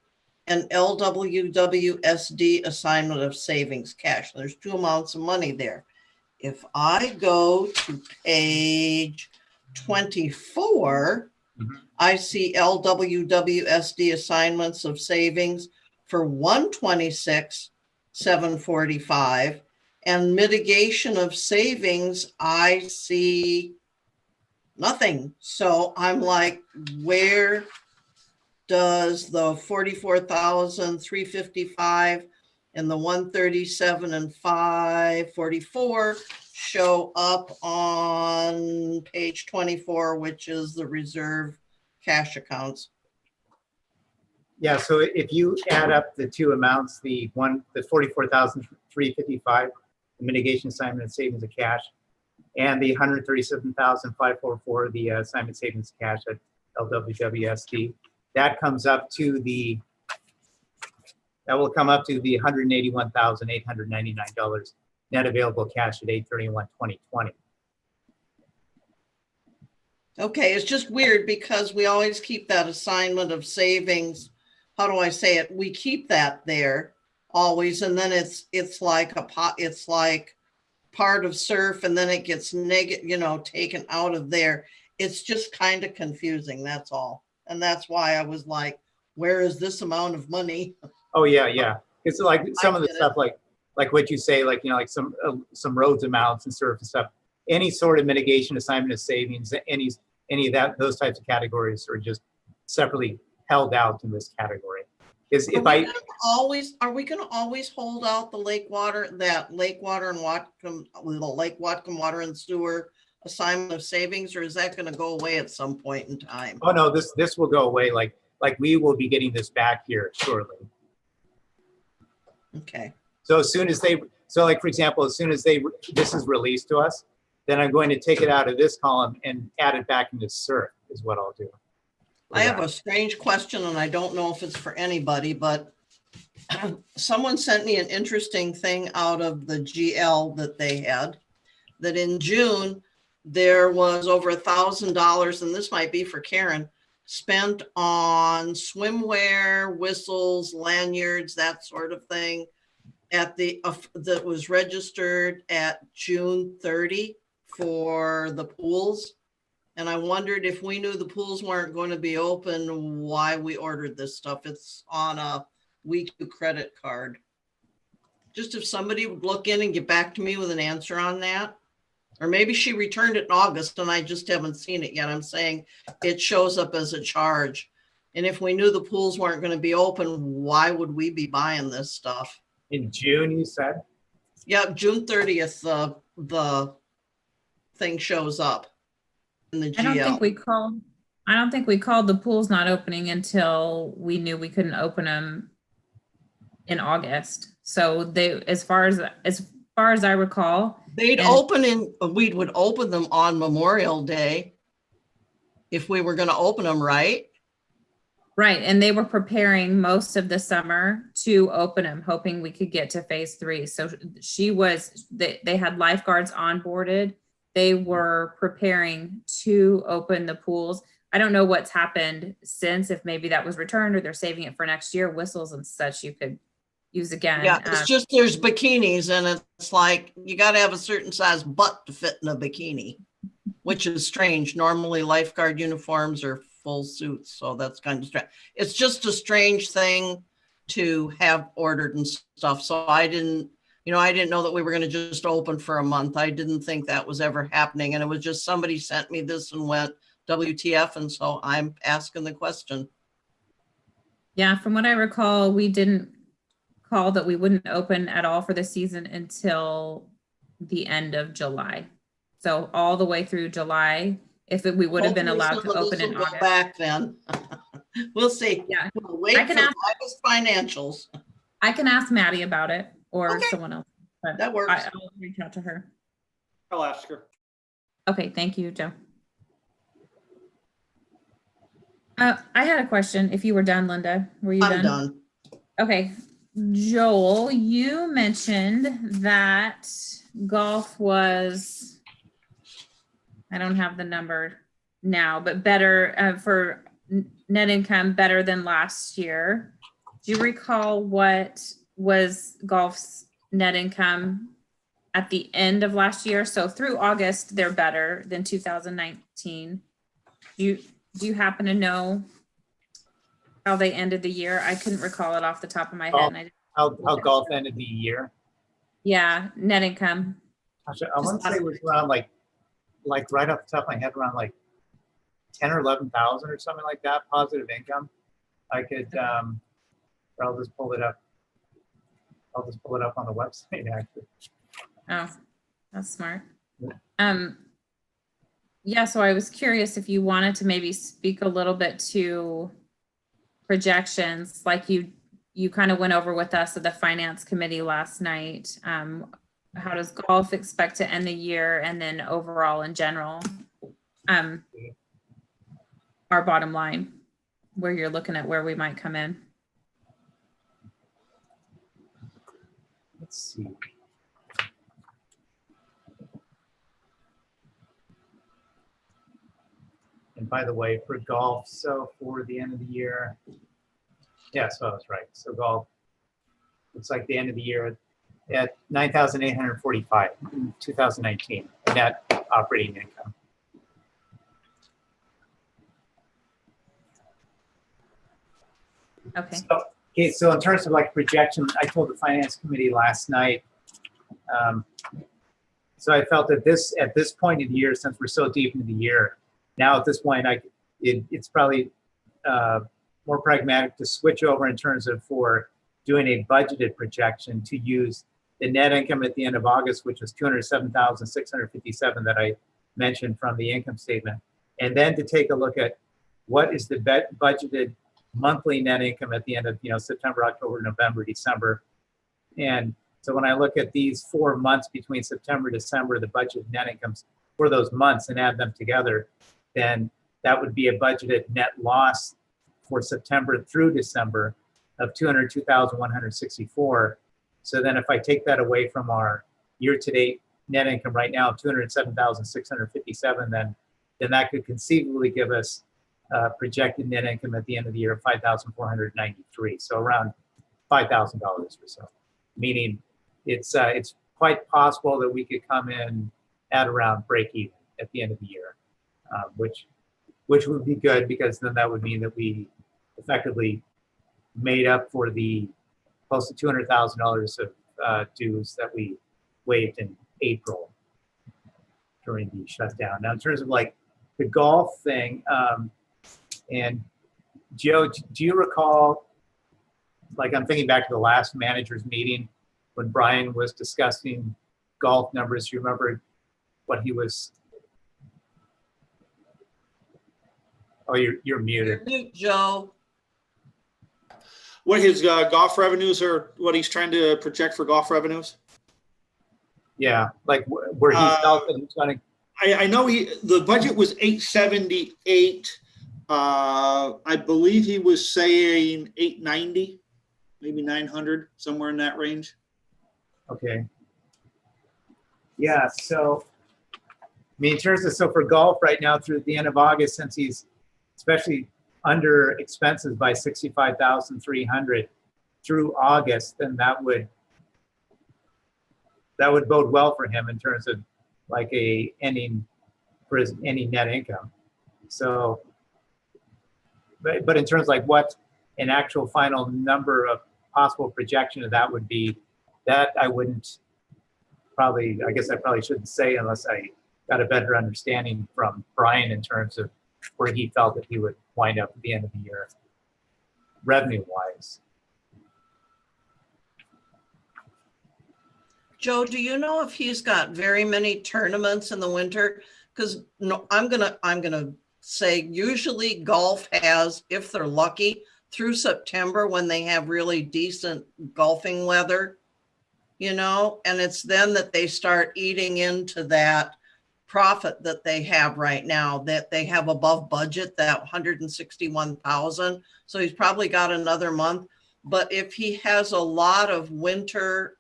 and LWWSD assignment of savings cash. There's two amounts of money there. If I go to page 24, I see LWWSD assignments of savings for 126,745, and mitigation of savings, I see nothing. So I'm like, where does the 44,355 and the 137 and 544 show up on page 24, which is the reserve cash accounts? Yeah, so if you add up the two amounts, the 44,355, the mitigation assignment and savings of cash, and the 137,544, the assignment savings cash at LWWSD, that will come up to the $181,899 net available cash at 8/31/2020. Okay, it's just weird because we always keep that assignment of savings. How do I say it? We keep that there always, and then it's like it's like part of SURF, and then it gets taken out of there. It's just kind of confusing. That's all, and that's why I was like, "Where is this amount of money?" Oh yeah. It's like some of the stuff, like what you say, like some roads amounts and SURF and stuff. Any sort of mitigation assignment of savings, any of that, those types of categories are just separately held out in this category. Is if are we going to always hold out the lake water and Lake Watcom water and sewer assignment of savings, or is that going to go away at some point in time? Oh no, this will go away. Like we will be getting this back here shortly. Okay. So as soon as like for example, as soon as this is released to us, then I'm going to take it out of this column and add it back into SURF is what I'll do. I have a strange question, and I don't know if it's for anybody, but someone sent me an interesting thing out of the GL that they had, that in June, there was over $1,000, and this might be for Karen, spent on swimwear, whistles, lanyards, that sort of thing, that was registered at June 30 for the pools. And I wondered if we knew the pools weren't going to be open, why we ordered this stuff. It's on a week credit card. Just if somebody would look in and get back to me with an answer on that. Or maybe she returned it in August and I just haven't seen it yet. I'm saying it shows up as a charge. And if we knew the pools weren't going to be open, why would we be buying this stuff? In June, you said? Yeah, June 30th, the thing shows up in the GL. I don't think we called I don't think we called the pools not opening until we knew we couldn't open them in August. So they, as far as I recall, They'd and- open we would open them on Memorial Day if we were gonna open them, right? right, and they were preparing most of the summer to open them, hoping we could get to phase 3. So they had lifeguards onboarded. They were preparing to open the pools. I don't know what's happened since, if maybe that was returned or they're saving it for next year. Whistles and such you could use again. Yeah, it's just there's bikinis and it's like you got to have a certain size butt to fit in a bikini, which is strange. Normally lifeguard uniforms are full suits, so that's kind of strange. It's just a strange thing to have ordered and stuff. So I didn't know that we were going to just open for a month. I didn't think that was ever happening. And it was just somebody sent me this and went WTF. And so I'm asking the question. Yeah, from what I recall, we didn't call that we wouldn't open at all for the season until the end of July. So all the way through July, we would have been Hopefully allowed to some of open this in will go August. back then. We'll see. Yeah, We'll wait I can for ask- August financials. I can ask Maddie about it or Okay. someone else. But That works. I'll reach out to her. I'll ask her. Okay, thank you, Joe. I had a question. If you were done, Linda, were you I'm done. Okay, Joel, you mentioned that golf was, I don't have the number now, but better for net income, better than last year. Do you recall what was golf's net income at the end of last year? So through August, they're better than 2019. Do you happen to know how they ended the year? I couldn't recall it off the top of my head. And How golf ended the year? yeah, net income. Actually, I want to say it was around like right off the top of my head, around like 10 or 11,000 or something like that, positive income. I could, I'll just pull it up. I'll just pull it up on the website actually. Oh, that's smart. Yeah. Yeah, so I was curious if you wanted to maybe speak a little bit to projections, like you kind of went over with us at the finance committee last night. How does golf expect to end the year, and then overall in general, our bottom line, where you're looking at where we might come in? Let's see. And by the way, for golf, so for the end of the year, yeah, so I was right. So golf, looks like the end of the year at 9,845 in 2019 net operating income. Okay. So in terms of like projection, I told the finance committee last night. So I felt that at this point in the year, since we're so deep into the year, now at this point, it's probably more pragmatic to switch over in terms of for doing a budgeted projection to use the net income at the end of August, which was 207,657 that I mentioned from the income statement, and then to take a look at what is the budgeted monthly net income at the end of September, October, November, December. And so when I look at these 4 months between September, December, the budget net incomes for those months and add them together, then that would be a budgeted net loss for September through December of 202,164. So then if I take that away from our year-to-date net income right now, 207,657, then that could conceivably give us projected net income at the end of the year of 5,493. So around $5,000 or so, meaning it's quite possible that we could come in at around break even at the end of the year, which would be good, because then that would mean that we effectively made up for the close to $200,000 of dues that we waived in April during the shutdown. Now, in terms of like the golf thing, and Joe, do you recall, like I'm thinking back to the last managers meeting when Brian was discussing golf numbers, do you remember what he was? Oh, you're muted. Mute, Joe. What his golf revenues are, what he's trying to project for golf revenues? Yeah, like where he felt that he's gonna. I know the budget was 878. I believe he was saying 890, maybe 900, somewhere in that range. Okay. Yeah, so, I mean, in terms of, so for golf right now through the end of August, since he's especially under expenses by 65,300 through August, then that would bode well for him in terms of like a ending for his ending net income. So, but in terms of like what an actual final number of possible projection of that would be, that I wouldn't probably, I guess I probably shouldn't say unless I got a better understanding from Brian in terms of where he felt that he would wind up at the end of the year, revenue wise. Joe, do you know if he's got very many tournaments in the winter? Because no, I'm gonna say usually golf has, if they're lucky, through September when they have really decent golfing weather, you know, and it's then that they start eating into that profit that they have right now, that they have above budget, that 161,000. So he's probably got another month. But if he has a lot of winter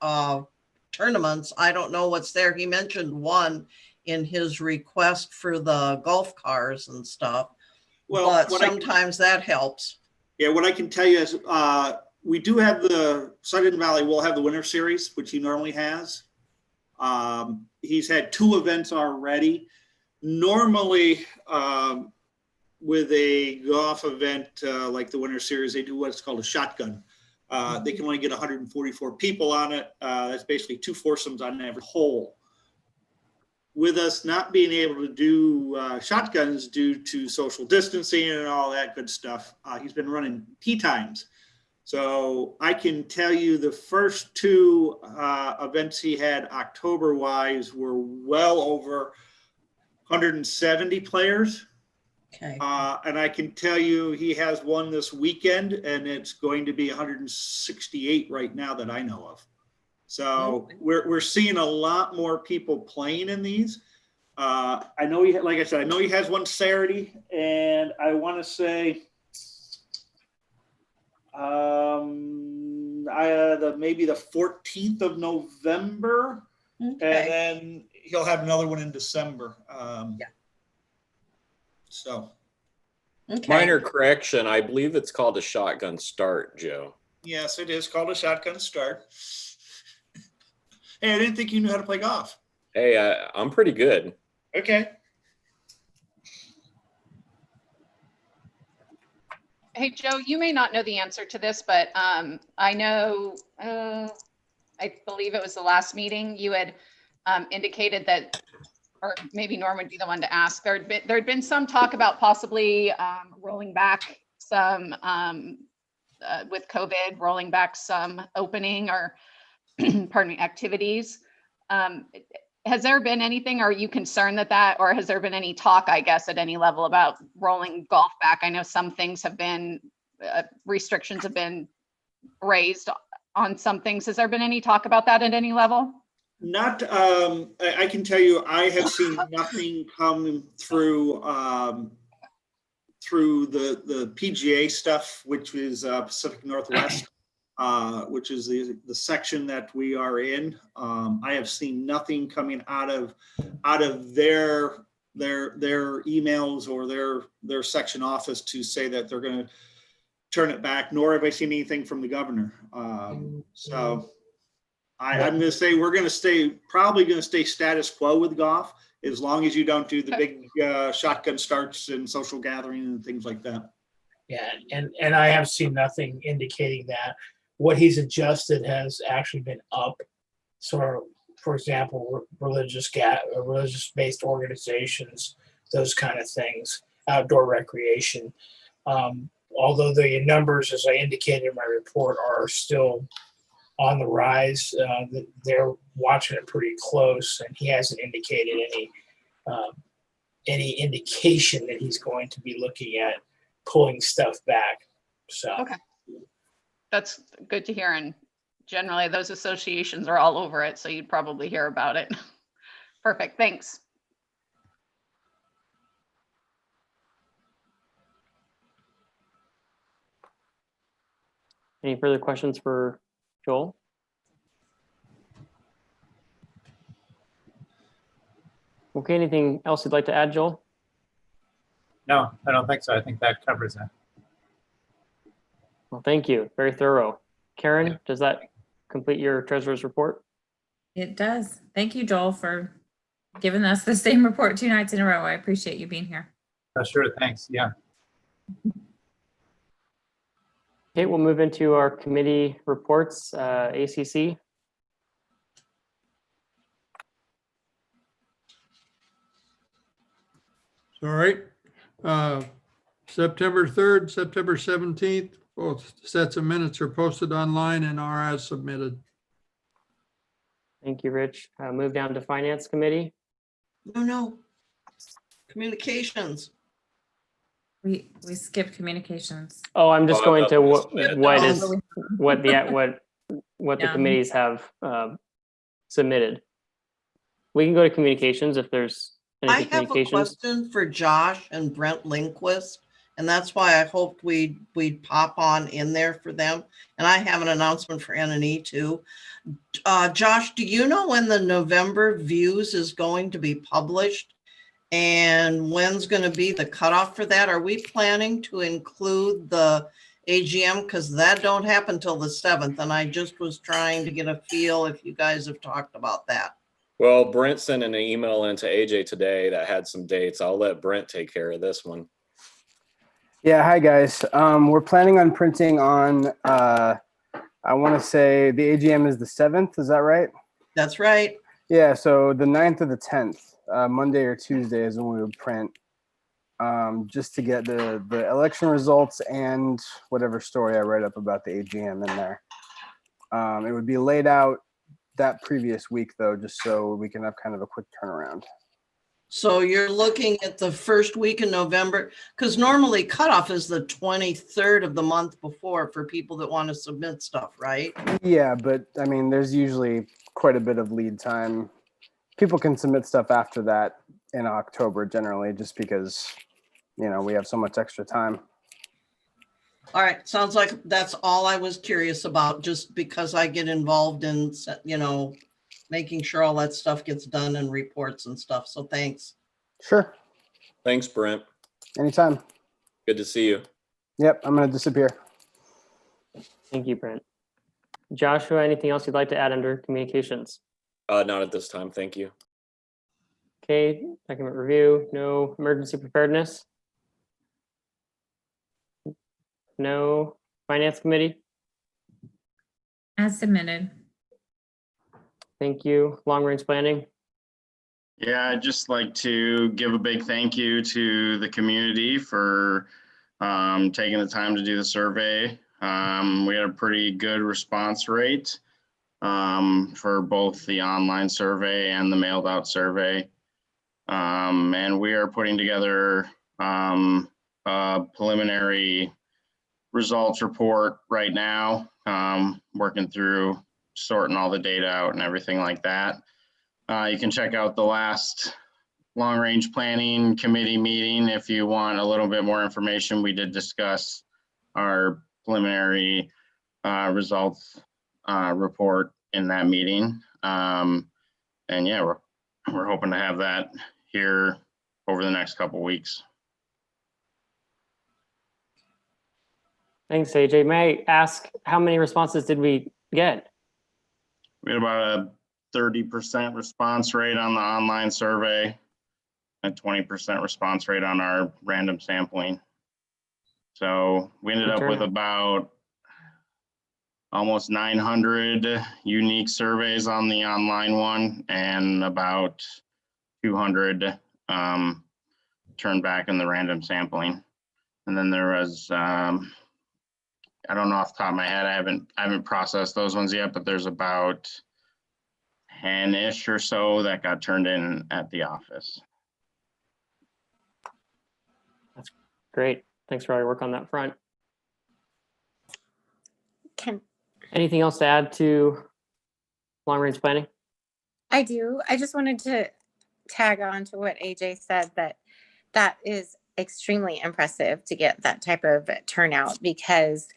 tournaments, I don't know what's there. He mentioned one in his request for the golf cars and stuff. Well, but sometimes that helps. Yeah, what I can tell you is we do have the Sudden Valley will have the Winter Series, which he normally has. He's had 2 events already. Normally, with a golf event like the Winter Series, they do what's called a shotgun. They can only get 144 people on it. That's basically 2 foursomes on every hole. With us not being able to do shotguns due to social distancing and all that good stuff, he's been running tee times. So I can tell you the first 2 events he had October-wise were well over 170 players. Okay. And I can tell you he has one this weekend, and it's going to be 168 right now that I know of. So we're seeing a lot more people playing in these. I know like I said, I know he has one Saturday, and I want to say maybe the 14th of November, and then he'll have another one in December. Yeah. So. Okay. Minor correction, I believe it's called a shotgun start, Joe. Yes, it is called a shotgun start. Hey, I didn't think you knew how to play golf. Hey, I'm pretty good. Okay. Hey, Joe, you may not know the answer to this, but I know, I believe it was the last meeting you had indicated that, or maybe Norm would be the one to ask, there'd been some talk about possibly rolling back some, with COVID, rolling back some opening or, pardon me, activities. Has there been anything, are you concerned that, or has there been any talk, I guess, at any level about rolling golf back? I know some things have been, restrictions have been raised on some things. Has there been any talk about that at any level? Not, I can tell you, I have seen nothing come through, through the PGA stuff, which is Pacific Northwest. Which is the section that we are in. I have seen nothing coming out of their emails or their section office to say that they're going to turn it back, nor have I seen anything from the governor. So I'm going to say we're going to probably going to stay status quo with golf as long as you don't do the big shotgun starts and social gathering and things like that. Yeah, and I have seen nothing indicating that. What he's adjusted has actually been up. So, for example, religious-based organizations, those kind of things, outdoor recreation. Although the numbers, as I indicated in my report, are still on the rise, they're watching it pretty close, and he hasn't indicated any indication that he's going to be looking at pulling stuff back. So. Okay. That's good to hear. And generally those associations are all over it, so you'd probably hear about it. Perfect, thanks. Any further questions for Joel? Okay, anything else you'd like to add, Joel? No, I don't think so. I think that covers it. Well, thank you. Very thorough. Karen, does that complete your treasurer's report? It does. Thank you, Joel, for giving us the same report 2 nights in a row. I appreciate you being here. Sure, thanks. Yeah. Okay, we'll move into our committee reports, ACC. All right. September 3rd, September 17th, both sets of minutes are posted online and are as submitted. Thank you, Rich. Move down to Finance Committee. No. Communications. We skipped communications. Oh, I'm just going to what Yeah. is what the Yeah. committees have submitted. We can go to communications if there's I any have a communications. question for Josh and Brent Lindquist, and that's why I hoped we'd pop on in there for them. And I have an announcement for N&E too. Josh, do you know when the November views is going to be published? And when's going to be the cutoff for that? Are we planning to include the AGM? Because that don't happen till the 7th. And I just was trying to get a feel if you guys have talked about that. Well, Brent sent an email into AJ today that had some dates. I'll let Brent take care of this one. Yeah, hi guys. We're planning on printing on, I want to say the AGM is the 7th, is that right? That's right. Yeah, so the 9th or the 10th, Monday or Tuesday is when we would print, just to get the election results and whatever story I write up about the AGM in there. It would be laid out that previous week though, just so we can have kind of a quick turnaround. So you're looking at the first week in November, because normally cutoff is the 23rd of the month before for people that want to submit stuff, right? Yeah, but I mean, there's usually quite a bit of lead time. People can submit stuff after that in October generally, just because, you know, we have so much extra time. All right, sounds like that's all I was curious about, just because I get involved in, you know, making sure all that stuff gets done and reports and stuff. So thanks. Sure. Thanks, Brent. Anytime. Good to see you. Yep, I'm going to disappear. Thank you, Brent. Joshua, anything else you'd like to add under communications? Not at this time. Thank you. Okay, document review, no emergency preparedness. No Finance Committee. As submitted. Thank you. Long range planning. Yeah, I'd just like to give a big thank you to the community for taking the time to do the survey. We had a pretty good response rate for both the online survey and the mailed out survey. And we are putting together a preliminary results report right now, working through sorting all the data out and everything like that. You can check out the last long range planning committee meeting if you want a little bit more information. We did discuss our preliminary results report in that meeting. And yeah, we're hoping to have that here over the next couple of weeks. Thanks, AJ. May I ask how many responses did we get? We had about a 30% response rate on the online survey, a 20% response rate on our random sampling. So we ended up with about almost 900 unique surveys on the online one and about 200 turned back in the random sampling. And then there was, I don't know off the top of my head, I haven't processed those ones yet, but there's about 10-ish or so that got turned in at the office. Great. Thanks for all your work on that front. Can Anything else to add to long-range planning? I do. I just wanted to tag on to what AJ said, that is extremely impressive to get that type of turnout, because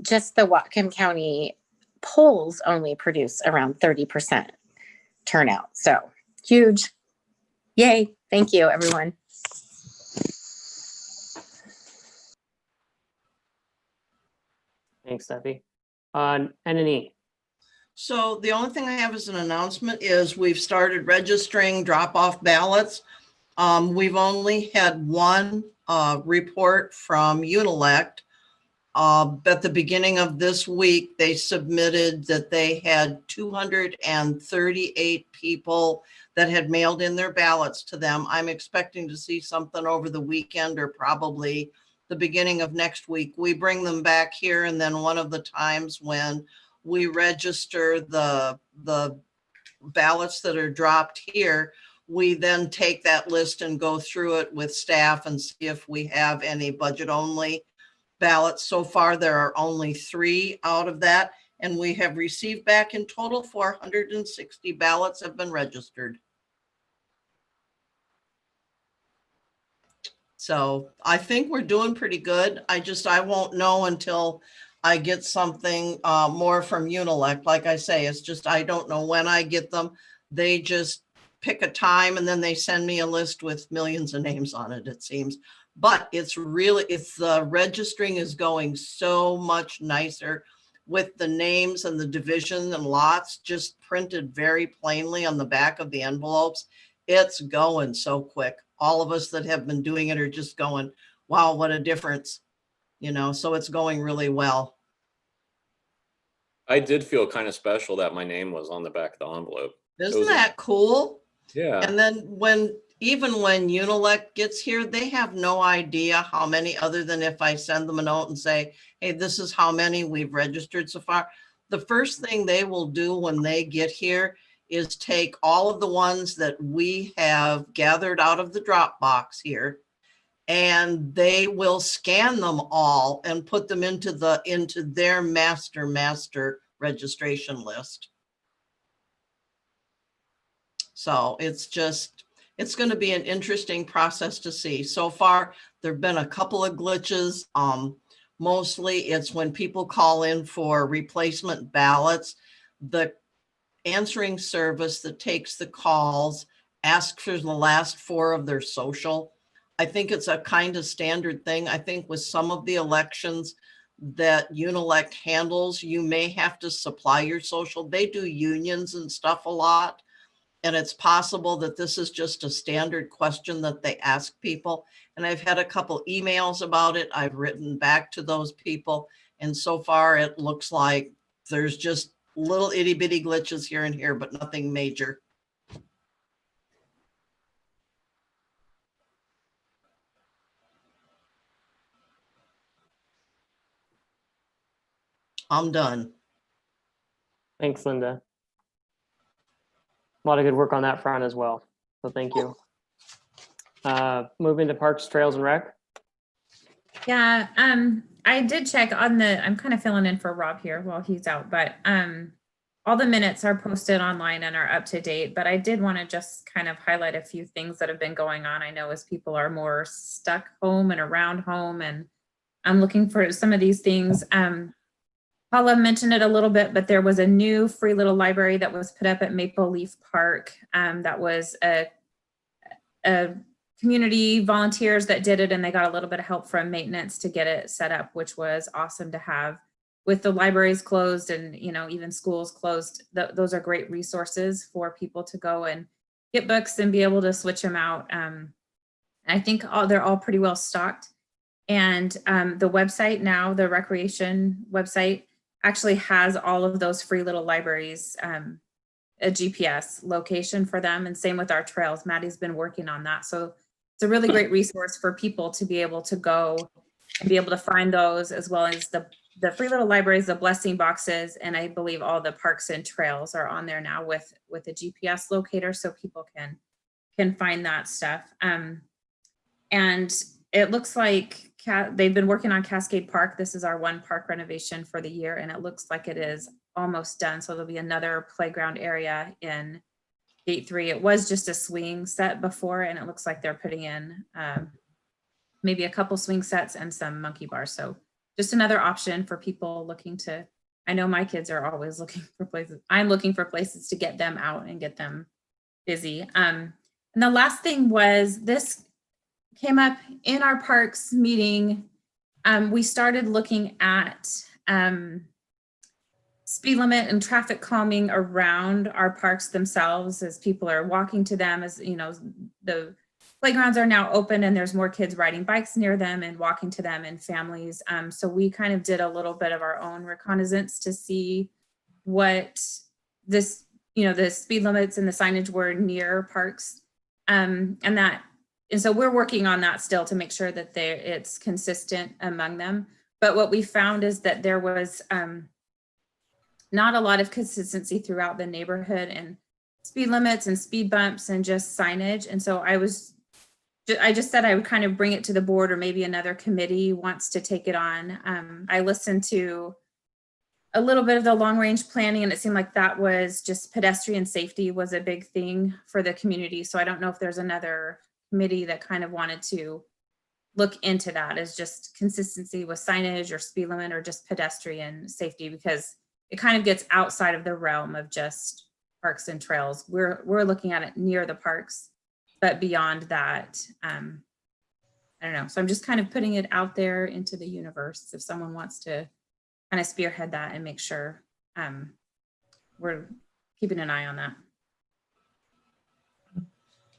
just the Whatcom County polls only produce around 30% turnout. So huge. Yay. Thank you, everyone. Thanks, Debbie. N&E. So the only thing I have as an announcement is we've started registering drop-off ballots. We've only had one report from Unilect. At the beginning of this week, they submitted that they had 238 people that had mailed in their ballots to them. I'm expecting to see something over the weekend or probably the beginning of next week. We bring them back here, and then one of the times when we register the ballots that are dropped here, we then take that list and go through it with staff and see if we have any budget only ballots. So far, there are only 3 out of that, and we have received back in total 460 ballots have been registered. So I think we're doing pretty good. I won't know until I get something more from Unilect. Like I say, it's just, I don't know when I get them. They just pick a time and then they send me a list with millions of names on it, it seems. But it's the registering is going so much nicer with the names and the division and lots just printed very plainly on the back of the envelopes. It's going so quick. All of us that have been doing it are just going, wow, what a difference. So it's going really well. I did feel kind of special that my name was on the back of the envelope. Isn't that cool? Yeah. And then even when Unilect gets here, they have no idea how many, other than if I send them a note and say, hey, this is how many we've registered so far. The first thing they will do when they get here is take all of the ones that we have gathered out of the drop box here, and they will scan them all and put them into their master registration list. So it's going to be an interesting process to see. So far, there've been a couple of glitches. Mostly it's when people call in for replacement ballots, the answering service that takes the calls asks for the last 4 of their social. I think it's a kind of standard thing. I think with some of the elections that Unilect handles, you may have to supply your social. They do unions and stuff a lot. And it's possible that this is just a standard question that they ask people. And I've had a couple emails about it. I've written back to those people. And so far, it looks like there's just little itty bitty glitches here and here, but nothing major. I'm done. Thanks, Linda. A lot of good work on that front as well. So thank you. Move into Parks, Trails, and Rec. Yeah, I did check on I'm kind of filling in for Rob here while he's out, but all the minutes are posted online and are up to date, but I did want to just kind of highlight a few things that have been going on. I know as people are more stuck home and around home, and I'm looking for some of these things. Paula mentioned it a little bit, but there was a new free little library that was put up at Maple Leaf Park. That was a community volunteers that did it, and they got a little bit of help from maintenance to get it set up, which was awesome to have. With the libraries closed and even schools closed, those are great resources for people to go and get books and be able to switch them out. I think they're all pretty well stocked. And the website now, the recreation website, actually has all of those free little libraries, a GPS location for them, and same with our trails. Maddie's been working on that. So it's a really great resource for people to be able to go and be able to find those, as well as the free little libraries, the blessing boxes, and I believe all the parks and trails are on there now with a GPS locator, so people can find that stuff. And it looks like they've been working on Cascade Park. This is our one park renovation for the year, and it looks like it is almost done. So there'll be another playground area in Gate 3. It was just a swing set before, and it looks like they're putting in maybe a couple swing sets and some monkey bars. So just another option for people looking to, I know my kids are always looking for places. I'm looking for places to get them out and get them busy. And the last thing was, this came up in our parks meeting. We started looking at speed limit and traffic calming around our parks themselves as people are walking to them. As you know, the playgrounds are now open and there's more kids riding bikes near them and walking to them and families. So we kind of did a little bit of our own reconnaissance to see what this, you know, the speed limits and the signage were near parks. And so we're working on that still to make sure that it's consistent among them. But what we found is that there was not a lot of consistency throughout the neighborhood, and speed limits and speed bumps and just signage. And so I just said I would kind of bring it to the board, or maybe another committee wants to take it on. I listened to a little bit of the long range planning, and it seemed like that was just pedestrian safety was a big thing for the community. So I don't know if there's another committee that kind of wanted to look into that, as just consistency with signage or speed limit or just pedestrian safety, because it kind of gets outside of the realm of just parks and trails. We're looking at it near the parks, but beyond that, I don't know. So I'm just kind of putting it out there into the universe if someone wants to kind of spearhead that and make sure we're keeping an eye on that.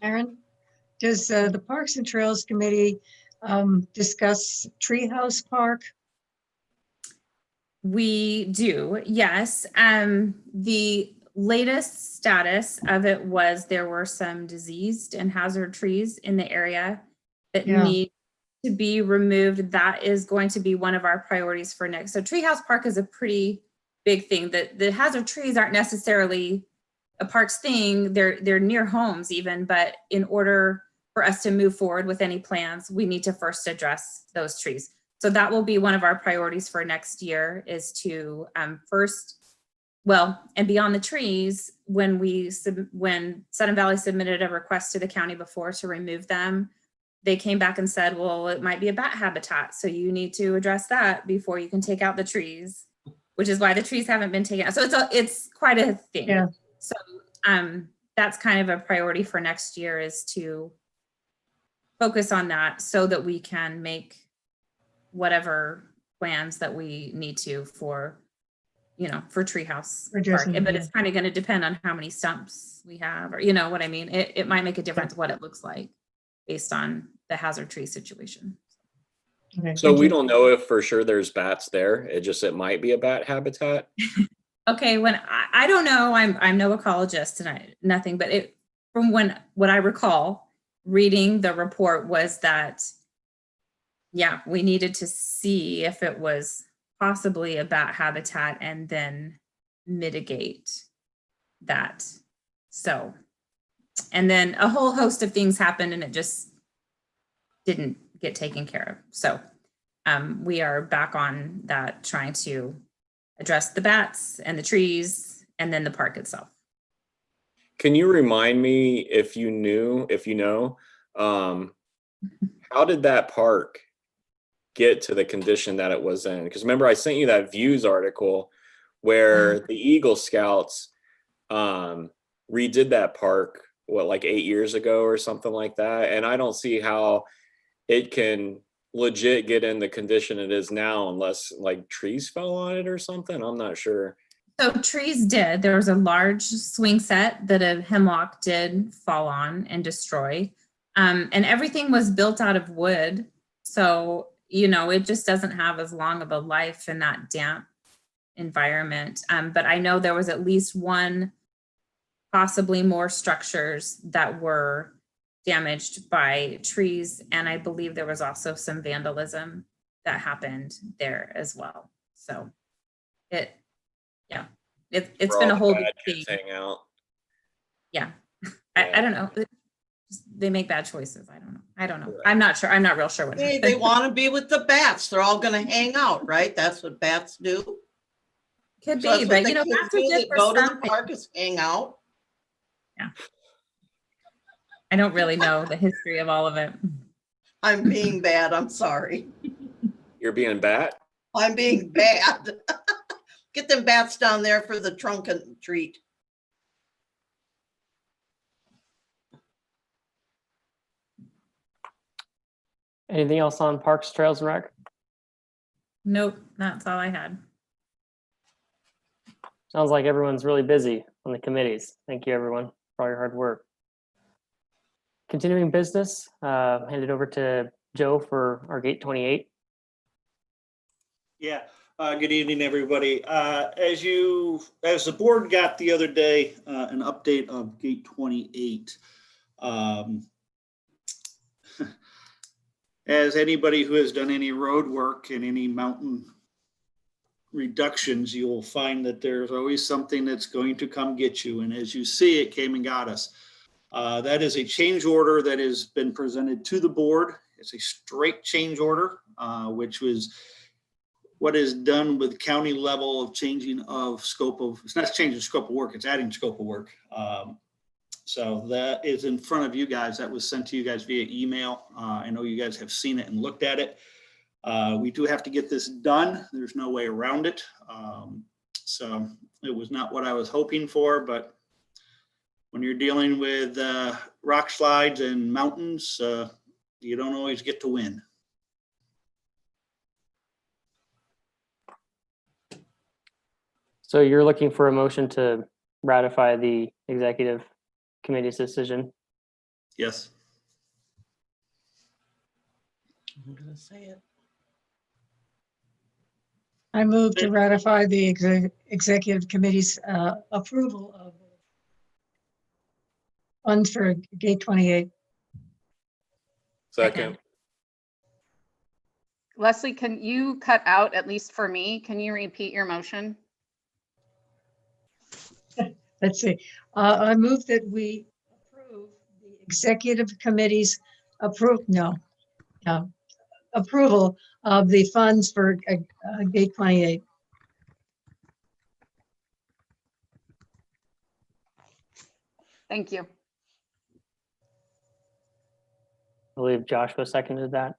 Aaron, does the Parks and Trails Committee discuss Treehouse Park? We do, yes. The latest status of it was there were some diseased and hazard trees in the area that need to be removed. That is going to be one of our priorities for next. So Treehouse Park is a pretty big thing. That the hazard trees aren't necessarily a parks thing. They're near homes even, but in order for us to move forward with any plans, we need to first address those trees. So that will be one of our priorities for next year, is to first, well, and beyond the trees, when Sudden Valley submitted a request to the county before to remove them, they came back and said, well, it might be a bat habitat. So you need to address that before you can take out the trees, which is why the trees haven't been taken out. So it's quite a thing. Yeah. So that's kind of a priority for next year, is to focus on that so that we can make whatever plans that we need to for, for Treehouse Park. But it's kind of going to depend on how many stumps we have, or, you know what I mean? It might make a difference what it looks like based on the hazard tree situation. Okay, So we don't know if for sure there's bats there. It might be a bat habitat. Okay, when I don't know, I'm no ecologist and nothing, but from what I recall reading the report was that, yeah, we needed to see if it was possibly a bat habitat and then mitigate that. So, and then a whole host of things happened and it just didn't get taken care of. So we are back on that, trying to address the bats and the trees and then the park itself. Can you remind me, if you know, how did that park get to the condition that it was in? Because remember, I sent you that Views article where the Eagle Scouts redid that park, like 8 years ago or something like that. And I don't see how it can legit get in the condition it is now unless like trees fell on it or something. I'm not sure. So trees did. There was a large swing set that a hemlock did fall on and destroy. And everything was built out of wood. So, it just doesn't have as long of a life in that damp environment. But I know there was at least one, possibly more structures that were damaged by trees. And I believe there was also some vandalism that happened there as well. So it's been a whole big thing. Hang out. Yeah. I don't know. they make bad choices. I don't know. I'm not sure. I'm not real sure what Hey, happened. they want to be with the bats. They're all going to hang out, right? That's what bats do. Could So that's be, what but the you know, kids bats are do. good They for go to the something. park is hang out. I don't really know the history of all of it. I'm being bad. I'm sorry. You're being bat? I'm being bad. Get them bats down there for the trunk and treat. Anything else on Parks, Trails, and Rec? Nope, that's all I had. Sounds like everyone's really busy on the committees. Thank you, everyone, for all your hard work. Continuing business, hand it over to Joe for our Gate 28. Yeah, good evening, everybody. As the board got the other day, an update of Gate 28. As anybody who has done any road work and any mountain reductions, you'll find that there's always something that's going to come get you. And as you see, it came and got us. That is a change order that has been presented to the board. It's a straight change order, which was what is done with county level of changing of scope of, it's not changing scope of work, it's adding scope of work. So that is in front of you guys. That was sent to you guys via email. I know you guys have seen it and looked at it. We do have to get this done. There's no way around it. So it was not what I was hoping for, but when you're dealing with rock slides and mountains, you don't always get to win. So you're looking for a motion to ratify the executive committee's decision. Yes. I'm going to say it. I move to ratify the executive committee's approval of funds for Gate 28. Second. Leslie, can you cut out, at least for me, can you repeat your motion? Let's see. I move that we approve the executive committee's approval of the funds for Gate 28. Thank you. I believe Joshua seconded that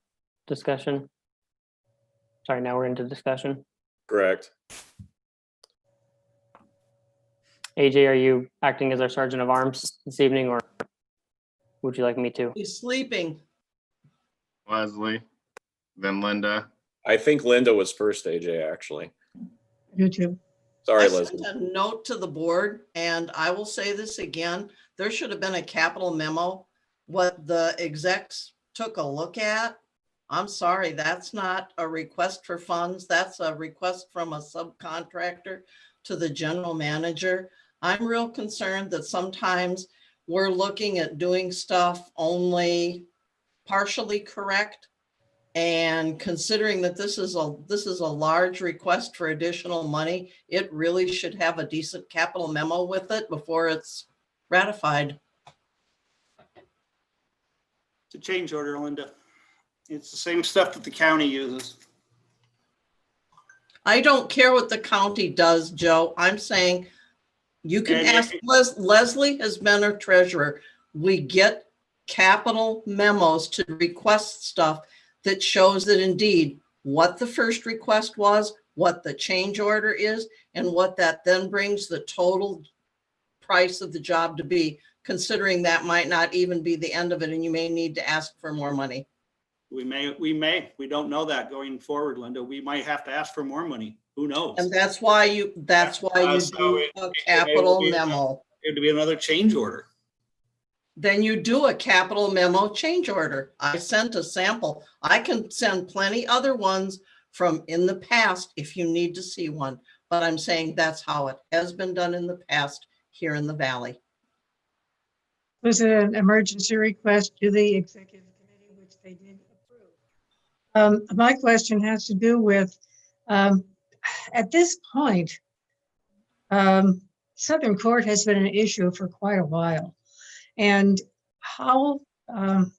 discussion. Sorry, now we're into discussion. Correct. AJ, are you acting as our Sergeant of Arms this evening, or would you like me to? He's sleeping. Leslie, then Linda. I think Linda was first, AJ, actually. YouTube. Sorry, I Leslie. sent a note to the board, and I will say this again. There should have been a capital memo. What the execs took a look at, I'm sorry, that's not a request for funds. That's a request from a subcontractor to the general manager. I'm real concerned that sometimes we're looking at doing stuff only partially correct. And considering that this is a large request for additional money, it really should have a decent capital memo with it before it's ratified. It's a change order, Linda. It's the same stuff that the county uses. I don't care what the county does, Joe. I'm saying you can And ask Leslie has been our treasurer. We get capital memos to request stuff that shows that indeed what the first request was, what the change order is, and what that then brings the total price of the job to be, considering that might not even be the end of it and you may need to ask for more money. We don't know that going forward, Linda. We might have to ask for more money. Who knows? And that's why you do a capital memo. It'd be another change order. Then you do a capital memo change order. I sent a sample. I can send plenty other ones from in the past if you need to see one. But I'm saying that's how it has been done in the past here in the Valley. Was it an emergency request to the executive committee, which they did approve? My question has to do with, at this point, Southern Court has been an issue for quite a while. And how, do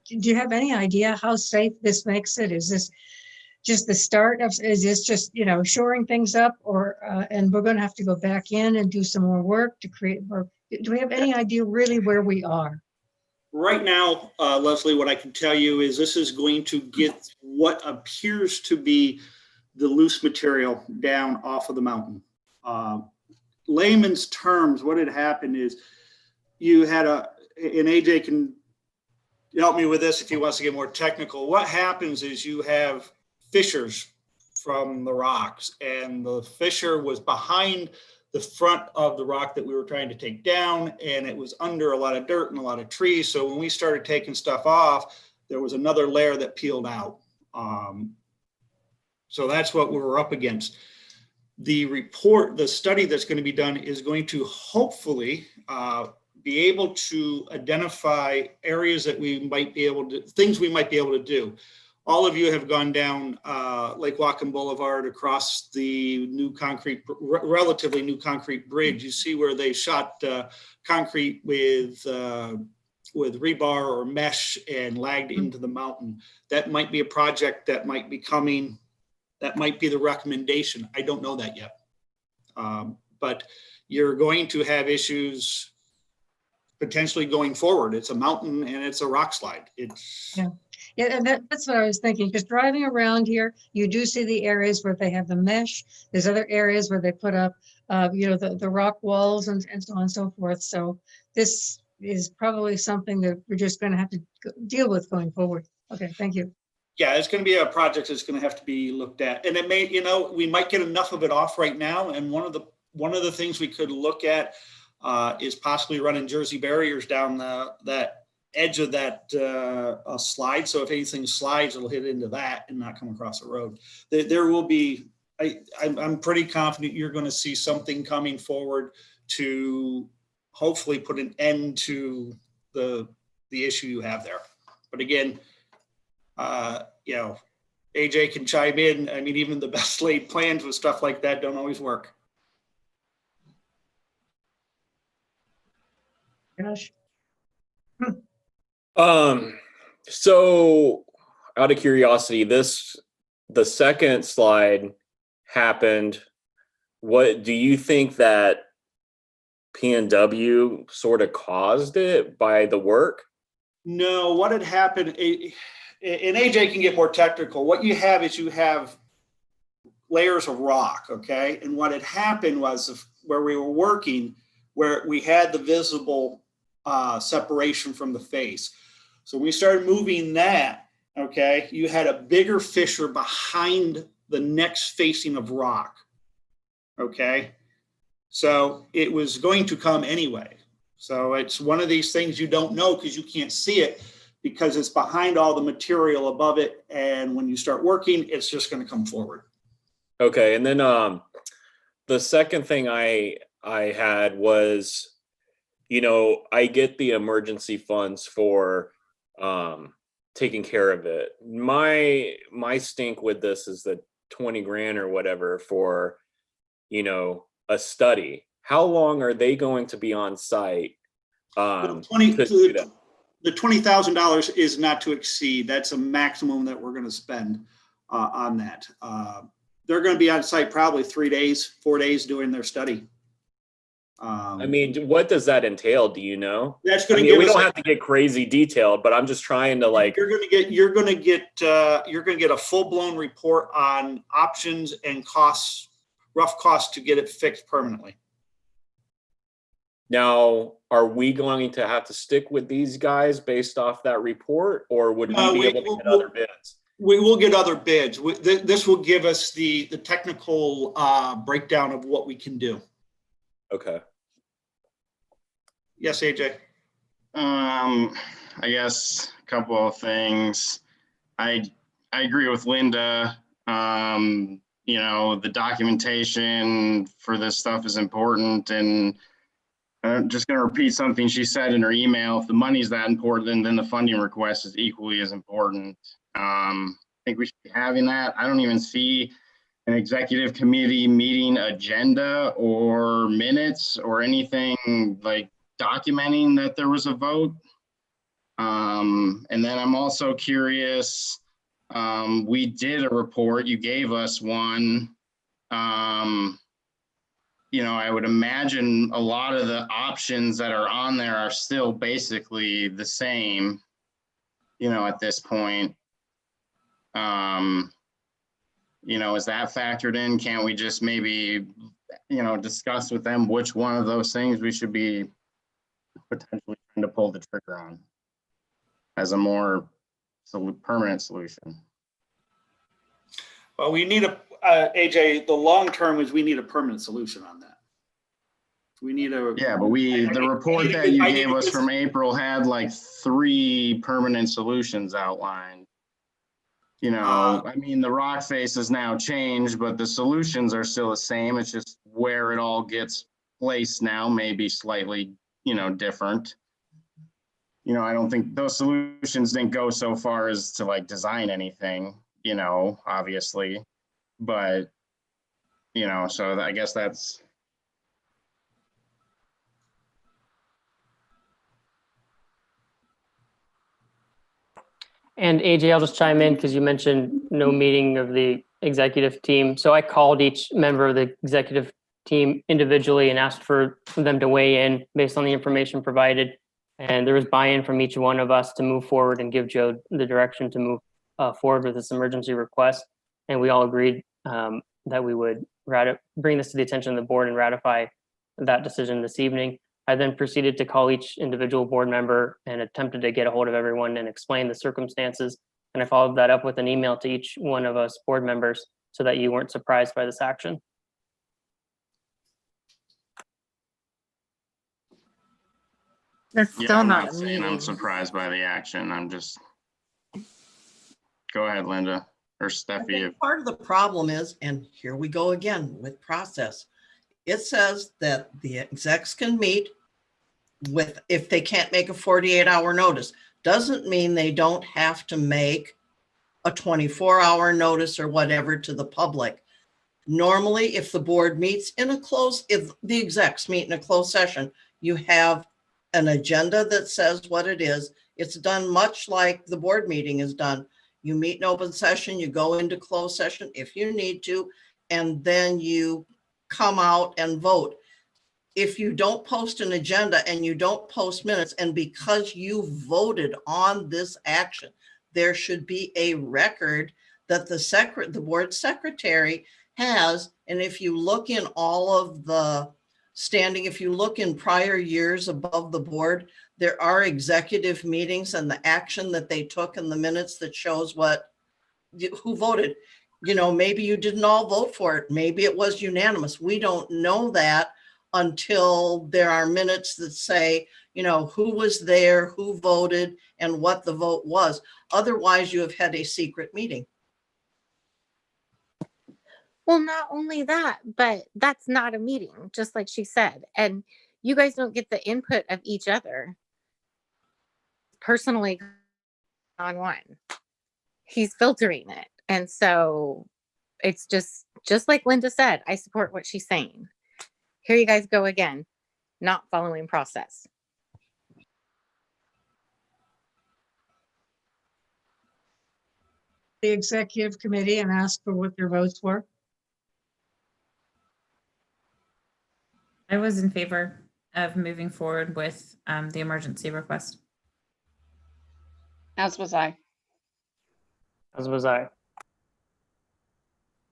you have any idea how safe this makes it? Is this just the start of, is this just, shoring things up, or, and we're going to have to go back in and do some more work to create, or do we have any idea really where we are? Right now, Leslie, what I can tell you is this is going to get what appears to be the loose material down off of the mountain. Layman's terms, what had happened is you had and AJ can help me with this if he wants to get more technical. What happens is you have fissures from the rocks, and the fissure was behind the front of the rock that we were trying to take down, and it was under a lot of dirt and a lot of trees. So when we started taking stuff off, there was another layer that peeled out. So that's what we were up against. The study that's going to be done is going to hopefully be able to identify areas that we might be able to, things we might be able to do. All of you have gone down Lake Whatcom Boulevard across the new relatively new concrete bridge. You see where they shot concrete with rebar or mesh and lagged into the mountain. That might be a project that might be coming. That might be the recommendation. I don't know that yet. But you're going to have issues potentially going forward. It's a mountain and it's a rock slide. Yeah, and that's what I was thinking, because driving around here, you do see the areas where they have the mesh. There's other areas where they put up, the rock walls and so on and so forth. So this is probably something that we're just going to have to deal with going forward. Okay, thank you. Yeah, it's going to be a project that's going to have to be looked at, and it may, we might get enough of it off right now. And one of the things we could look at is possibly running Jersey barriers down that edge of that slide. So if anything slides, it'll hit into that and not come across the road. There will be, I'm pretty confident you're going to see something coming forward to hopefully put an end to the issue you have there. But again, AJ can chime in. I mean, even the best laid plans with stuff like that don't always work. Gosh. So out of curiosity, the second slide happened. What do you think that P&W sort of caused it by the work? No, what had happened, and AJ can get more technical. What you have is you have layers of rock, okay? And what had happened was where we were working, where we had the visible separation from the face. So we started moving that, okay? You had a bigger fissure behind the next facing of rock, okay? So it was going to come anyway. So it's one of these things you don't know because you can't see it because it's behind all the material above it. And when you start working, it's just going to come forward. Okay. And then the second thing I had was, I get the emergency funds for taking care of it. My stink with this is the 20 grand or whatever for, a study. How long are they going to be on site? The $20,000 is not to exceed. That's a maximum that we're going to spend on that. They're going to be on site probably 4 days doing their study. What does that entail? Do you know? That's going to give we us don't have to get crazy detailed, but I'm just trying to You're going to get a full blown report on options and costs, rough costs to get it fixed permanently. Now, are we going to have to stick with these guys based off that report, or would we be able to get other bids? We will get other bids. This will give us the technical breakdown of what we can do. Okay. Yes, AJ. I guess a couple of things. I agree with Linda. The documentation for this stuff is important, and I'm just going to repeat something she said in her email. If the money's that important, then the funding request is equally as important. I think we should be having that. I don't even see an executive committee meeting agenda or minutes or anything like documenting that there was a vote. And then I'm also curious, we did a report, you gave us one. You know, I would imagine a lot of the options that are on there are still basically the same, you know, at this point. You know, is that factored in? Can't we just maybe, you know, discuss with them which one of those things we should be potentially trying to pull the trigger on as a more permanent solution? Well, we need AJ, the long term is we need a permanent solution on that. We need a. Yeah, but the report that you gave us from April had like 3 permanent solutions outlined. You know, I mean, the rock face has now changed, but the solutions are still the same. It's just where it all gets placed now may be slightly, you know, different. You know, I don't think those solutions didn't go so far as to like design anything, you know, obviously, but, you know, so I guess that's. And AJ, I'll just chime in because you mentioned no meeting of the executive team. So I called each member of the executive team individually and asked for them to weigh in based on the information provided. And there was buy-in from each one of us to move forward and give Joe the direction to move forward with this emergency request. And we all agreed that we would bring this to the attention of the board and ratify that decision this evening. I then proceeded to call each individual board member and attempted to get a hold of everyone and explain the circumstances. And I followed that up with an email to each one of us board members so that you weren't surprised by this action. That's Yeah, still I'm not not a saying I'm meeting. surprised by the action. I'm just. Go ahead, Linda or I Steffi. think part of the problem is, and here we go again with process. It says that the execs can meet with, if they can't make a 48-hour notice, doesn't mean they don't have to make a 24-hour notice or whatever to the public. Normally, if the board meets in a if the execs meet in a closed session, you have an agenda that says what it is. It's done much like the board meeting is done. You meet in open session, you go into closed session if you need to, and then you come out and vote. If you don't post an agenda and you don't post minutes, and because you voted on this action, there should be a record that the board secretary has. And if you look in all of the if you look in prior years above the board, there are executive meetings and the action that they took in the minutes that shows who voted. You know, maybe you didn't all vote for it. Maybe it was unanimous. We don't know that until there are minutes that say, you know, who was there, who voted, and what the vote was. Otherwise, you have had a secret meeting. Well, not only that, but that's not a meeting, just like she said. And you guys don't get the input of each other personally on one. He's filtering it. And so it's just like Linda said, I support what she's saying. Here you guys go again, not following process. The executive committee and ask for what their votes were. I was in favor of moving forward with the emergency request. As was I. As was I.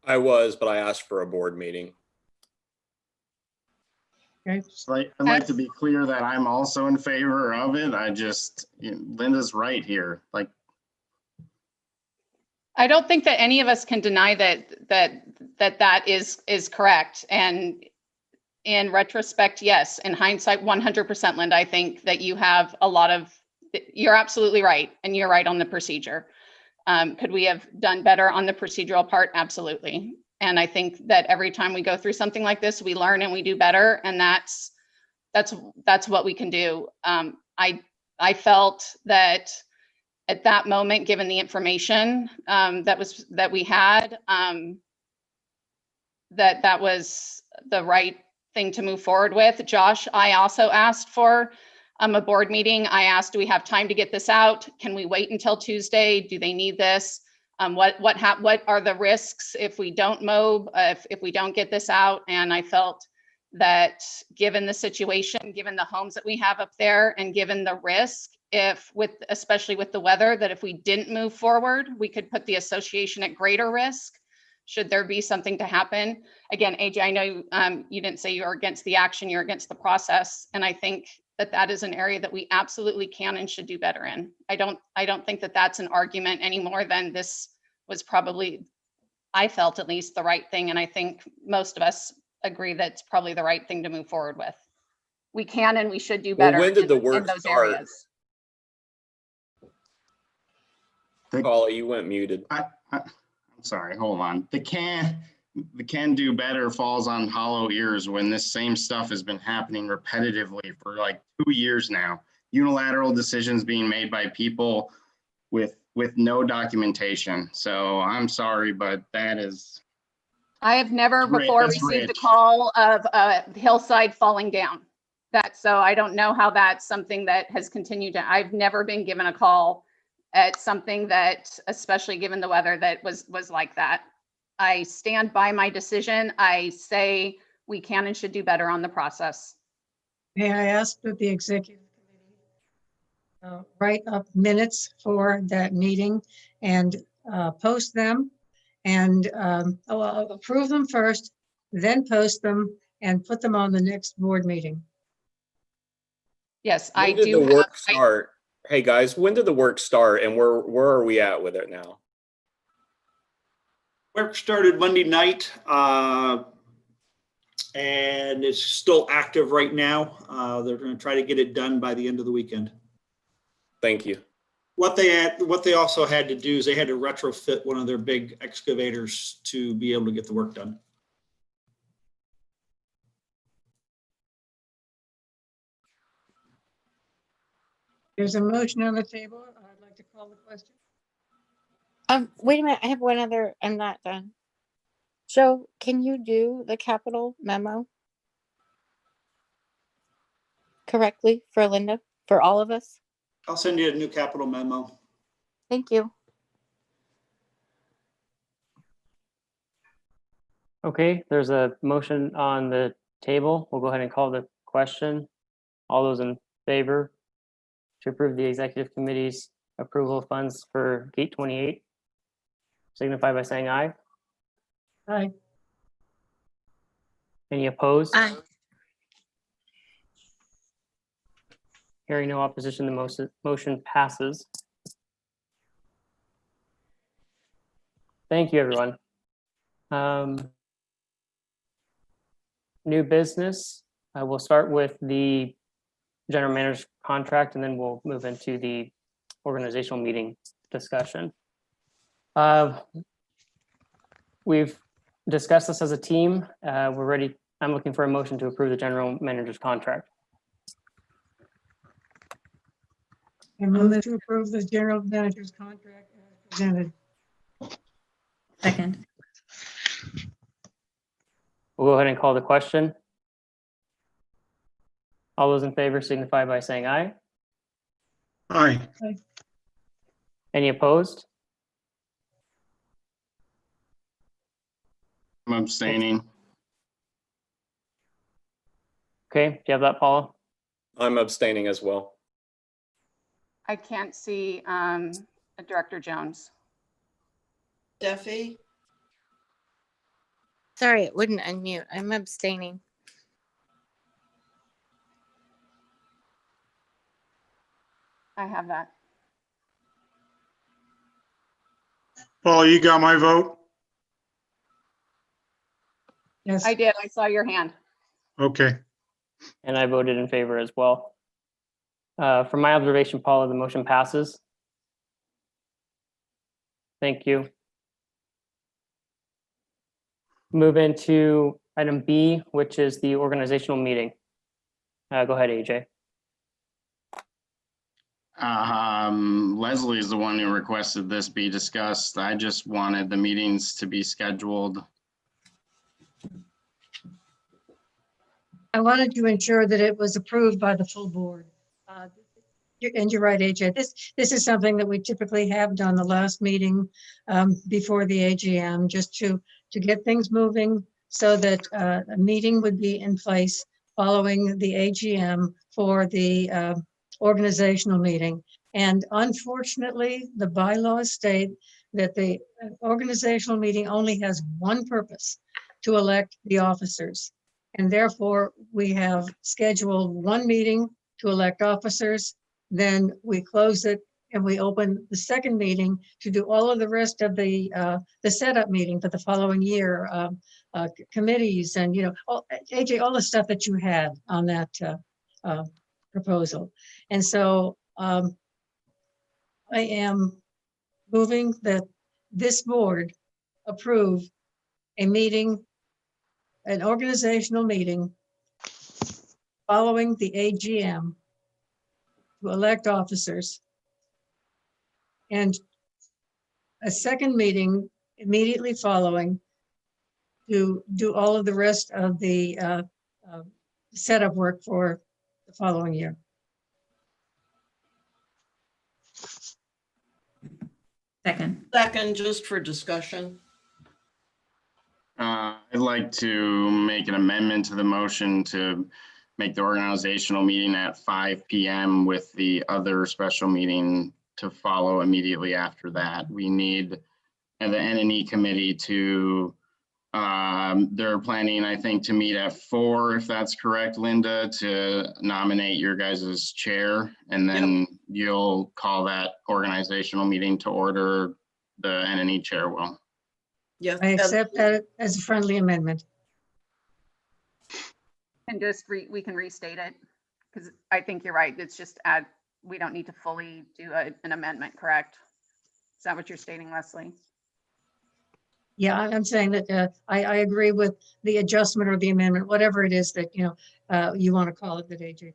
I was, but I asked for a board meeting. Okay. I'd like to be clear that I'm also in favor of it. I just, Linda's right here. Like, I don't think that any of us can deny that is correct. And in retrospect, yes. In hindsight, 100%, Linda, I think that you have you're absolutely right. And you're right on the procedure. Could we have done better on the procedural part? Absolutely. And I think that every time we go through something like this, we learn and we do better. And that's what we can do. I felt that at that moment, given the information that we had, that was the right thing to move forward with. Josh, I also asked for a board meeting. I asked, do we have time to get this out? Can we wait until Tuesday? Do they need this? What are the risks if we don't mow, if we don't get this out? And I felt that given the situation, given the homes that we have up there, and given the risk, especially with the weather, that if we didn't move forward, we could put the association at greater risk should there be something to happen. Again, AJ, I know you didn't say you're against the action, you're against the process. And I think that is an area that we absolutely can and should do better in. I don't think that that's an argument any more than this was probably, I felt at least, the right thing. And I think most of us agree that it's probably the right thing to move forward with. We can and we should do better when did the in work those start? areas. Paula, you went muted. I'm sorry, hold on. The can do better falls on hollow ears when this same stuff has been happening repetitively for like 2 years now. Unilateral decisions being made by people with no documentation. So I'm sorry, but that is. I have never That's before rich. received a call of a hillside falling down. So I don't know how that's something that has continued to, I've never been given a call at something that, especially given the weather, that was like that. I stand by my decision. I say we can and should do better on the process. May I ask that the executive committee write up minutes for that meeting and post them and approve them first, then post them and put them on the next board meeting? Yes, When I did do. the work start? Hey guys, when did the work start and where are we at with it now? Work started Monday night, and it's still active right now. They're going to try to get it done by the end of the weekend. Thank you. What they also had to do is they had to retrofit one of their big excavators to be able to get the work done. There's a motion on the table. I'd like to call the question. Wait a minute, I have one other, I'm not done. Joe, can you do the capital memo correctly for Linda, for all of us? I'll send you a new capital memo. Thank you. Okay, there's a motion on the table. We'll go ahead and call the question. All those in favor to approve the executive committee's approval of funds for Gate 28, signify by saying aye. Aye. Any opposed? Aye. Hearing no opposition, the motion passes. Thank you, everyone. New business. We'll start with the general manager's contract, and then we'll move into the organizational meeting discussion. We've discussed this as a team. We're ready. I'm looking for a motion to approve the general manager's contract. I move to approve the general manager's contract as presented. Second. We'll go ahead and call the question. All those in favor signify by saying aye. Aye. Any opposed? I'm abstaining. Okay, do you have that, Paula? I'm abstaining as well. I can't see Director Jones. Steffi, Sorry, it wouldn't unmute. I'm abstaining. I have that. Paul, you got my vote? Yes. I did. I saw your hand. Okay. And I voted in favor as well. From my observation, Paula, the motion passes. Thank you. Move into item B, which is the organizational meeting. Go ahead, AJ. Leslie is the one who requested this be discussed. I just wanted the meetings to be scheduled I wanted to ensure that it was approved by the full board. And you're right, AJ, this is something that we typically have done the last meeting before the AGM, just to get things moving so that a meeting would be in place following the AGM for the organizational meeting. And unfortunately, the bylaws state that the organizational meeting only has one purpose: to elect the officers. And therefore, we have scheduled one meeting to elect officers. Then we close it and we open the second meeting to do all of the rest of the setup meeting for the following year, committees and, AJ, all the stuff that you had on that proposal. And so I am moving that this board approve a meeting, an organizational meeting following the AGM to elect officers, and a second meeting immediately following to do all of the rest of the setup work for the following year. Second, just for discussion. I'd like to make an amendment to the motion to make the organizational meeting at 5 p.m. with the other special meeting to follow immediately after that. We need the N&E committee to, they're planning, I think, to meet at 4, if that's correct, Linda, to nominate your guys' chair. And then you'll call that organizational meeting to order. The N&E chair will. Yes. I accept that as a friendly amendment. And just we can restate it, because I think you're right. It's just we don't need to fully do an amendment, correct? Is that what you're stating, Leslie? Yeah, I'm saying that I agree with the adjustment or the amendment, whatever it is that, you want to call it, that AJ.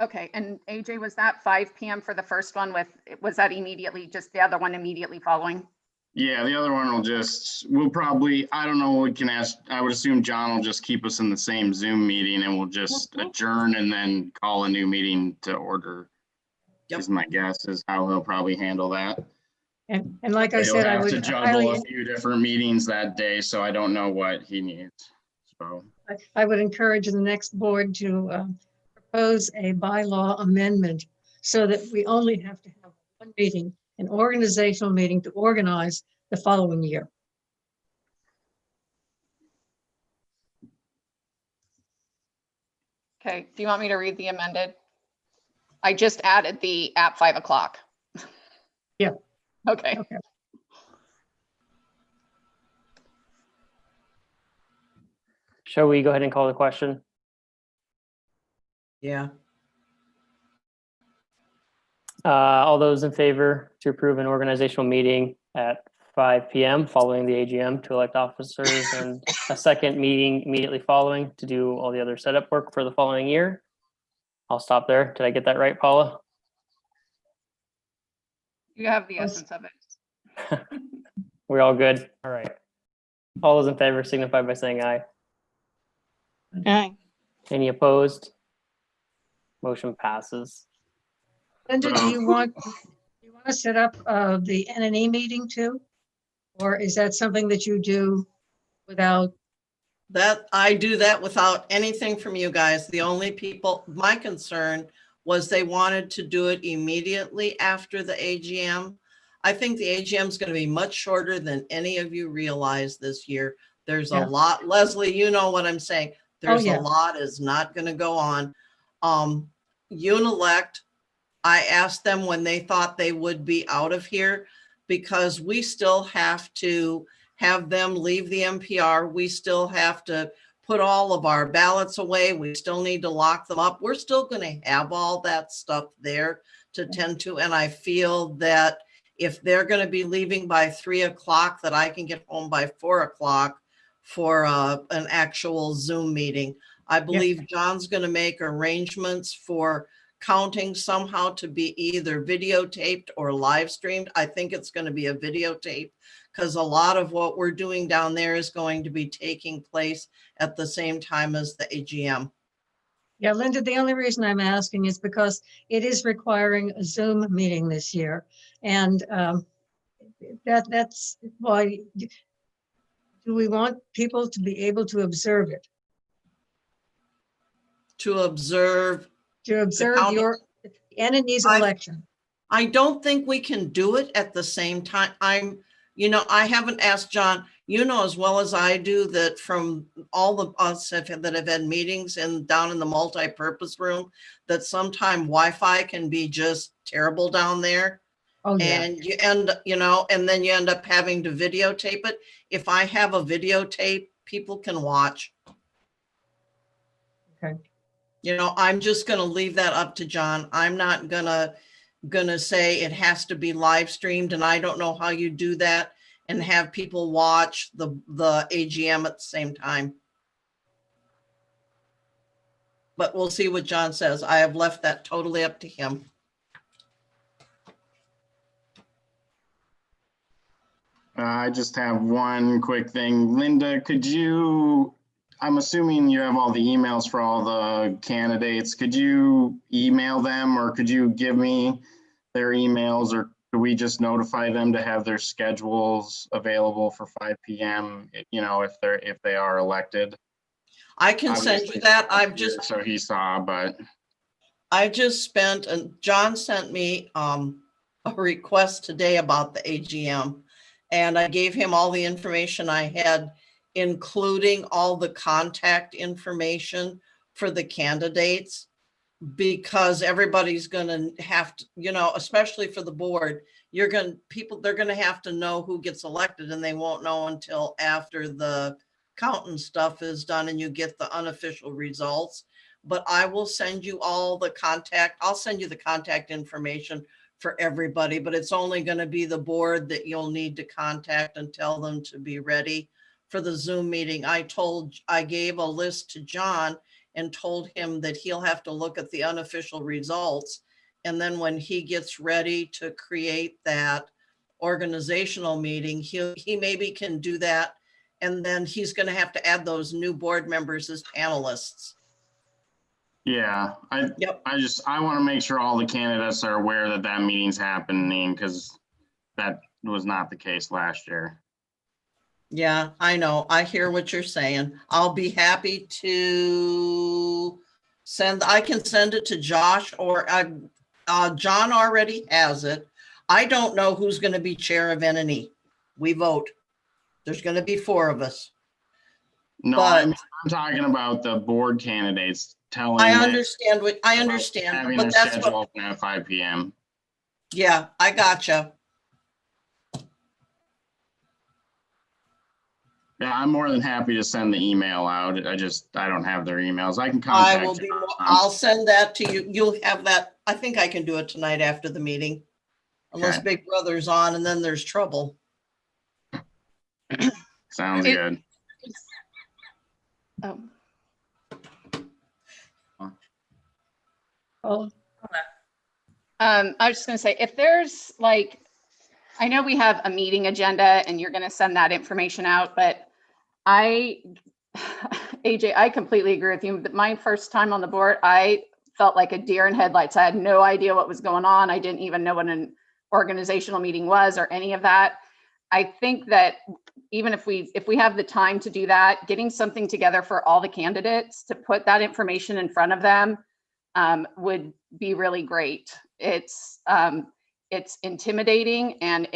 Okay, and AJ, was that 5 p.m. for the first one was that immediately, just the other one immediately following? Yeah, the other one we'll probably, I don't know, we can ask, I would assume John will just keep us in the same Zoom meeting and we'll just adjourn and then call a new meeting to order. Yep. Is my guess is how he'll probably handle that. And like I He'll said, I have would to juggle highly, a few different meetings that day, so I don't know what he needs. So I would encourage the next board to propose a bylaw amendment so that we only have to have one meeting, an organizational meeting, to organize the following year. Okay, do you want me to read the amended? I just added the at 5 o'clock. Yeah. Okay. Okay. Shall we go ahead and call the question? Yeah. All those in favor to approve an organizational meeting at 5 p.m. following the AGM to elect officers, and a second meeting immediately following to do all the other setup work for the following year? I'll stop there. Did I get that right, Paula? You have the essence of it. We're all good. All right. All those in favor signify by saying aye. Aye. Any opposed? Motion passes. Linda, do you want to set up the N&E meeting too? Or is that something that you do without? That I do that without anything from you guys. The only people, my concern was they wanted to do it immediately after the AGM. I think the AGM is going to be much shorter than any of you realize this year. There's a lot, Leslie, you know what I'm saying. There's a lot is not going to go on. Unelect, I asked them when they thought they would be out of here, because we still have to have them leave the NPR. We still have to put all of our ballots away. We still need to lock them up. We're still going to have all that stuff there to tend to. And I feel that if they're going to be leaving by 3 o'clock, that I can get home by 4 o'clock for an actual Zoom meeting. I believe John's going to make arrangements for counting somehow to be either videotaped or live streamed. I think it's going to be a videotape because a lot of what we're doing down there is going to be taking place at the same time as the AGM. Yeah, Linda, the only reason I'm asking is because it is requiring a Zoom meeting this year. And that's why, do we want people to be able to observe it? To observe To your entity's election? I don't think we can do it at the same time. I haven't asked John, as well as I do that from all of us that have had meetings and down in the multi-purpose room, that sometime Wi-Fi can be just terrible down there. Oh, yeah. And you end, and then you end up having to videotape it. If I have a videotape, people can watch. Okay. I'm just going to leave that up to John. I'm not gonna say it has to be live streamed, and I don't know how you do that and have people watch the AGM at the same time. But we'll see what John says. I have left that totally up to him. I just have one quick thing. Linda, I'm assuming you have all the emails for all the candidates. Could you email them, or could you give me their emails, or do we just notify them to have their schedules available for 5 p.m., if they are elected? I can send you that. So he saw, but I just spent, and John sent me a request today about the AGM, and I gave him all the information I had, including all the contact information for the candidates, because everybody's going to have to, especially for the board, they're going to have to know who gets elected, and they won't know until after the counting stuff is done and you get the unofficial results. But I will send you all the contact. I'll send you the contact information for everybody, but it's only going to be the board that you'll need to contact and tell them to be ready for the Zoom meeting. I gave a list to John and told him that he'll have to look at the unofficial results. And then when he gets ready to create that organizational meeting, he maybe can do that. And then he's going to have to add those new board members as panelists. yeah, I want to make sure all the candidates are aware that meeting's happening, because that was not the case last year. Yeah, I know. I hear what you're saying. I'll be happy to I can send it to Josh, or John already has it. I don't know who's going to be chair of NNE. We vote. There's going to be 4 of us. No, I'm talking about the board candidates telling. I understand having but their that's schedule what, open at 5 p.m. Yeah, I gotcha. Yeah, I'm more than happy to send the email out. I don't have their emails. I can contact John. I'll send that to you. You'll have that. I think I can do it tonight after the meeting. Unless Big Brother's on and then there's trouble. Sounds good. Oh. Oh, I was just going to say, if there's I know we have a meeting agenda and you're going to send that information out, but AJ, I completely agree with you. My first time on the board, I felt like a deer in headlights. I had no idea what was going on. I didn't even know what an organizational meeting was or any of that. I think that even if we have the time to do that, getting something together for all the candidates to put that information in front of them would be really great. It's intimidating, and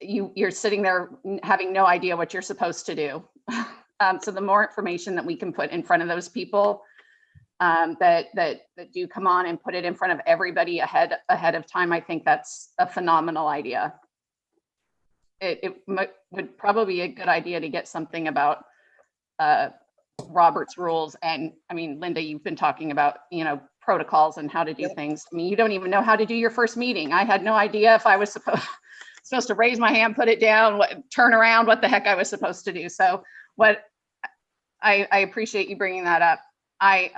you're sitting there having no idea what you're supposed to do. So the more information that we can put in front of those people that do come on and put it in front of everybody ahead of time, I think that's a phenomenal idea. It would probably be a good idea to get something about Robert's rules. And I mean, Linda, you've been talking about, protocols and how to do things. I mean, you don't even know how to do your first meeting. I had no idea if I was supposed to raise my hand, put it down, turn around, what the heck I was supposed to do. So I appreciate you bringing that up. I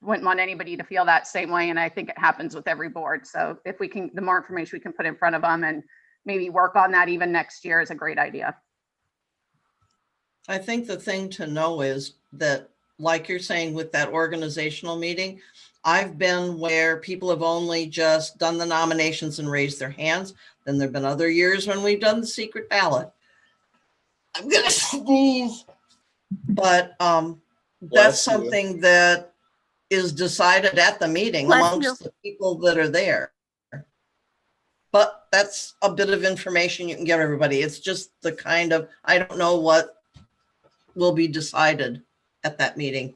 wouldn't want anybody to feel that same way. And I think it happens with every board. So if we can, the more information we can put in front of them and maybe work on that even next year is a great idea. I think the thing to know is that, like you're saying with that organizational meeting, I've been where people have only just done the nominations and raised their hands. Then there've been other years when we've done the secret ballot. I'm gonna sneeze. But that's Bless you. something that is decided at the meeting Bless amongst the people that are there. But that's a bit of information you can give everybody. It's just the kind of, I don't know what will be decided at that meeting.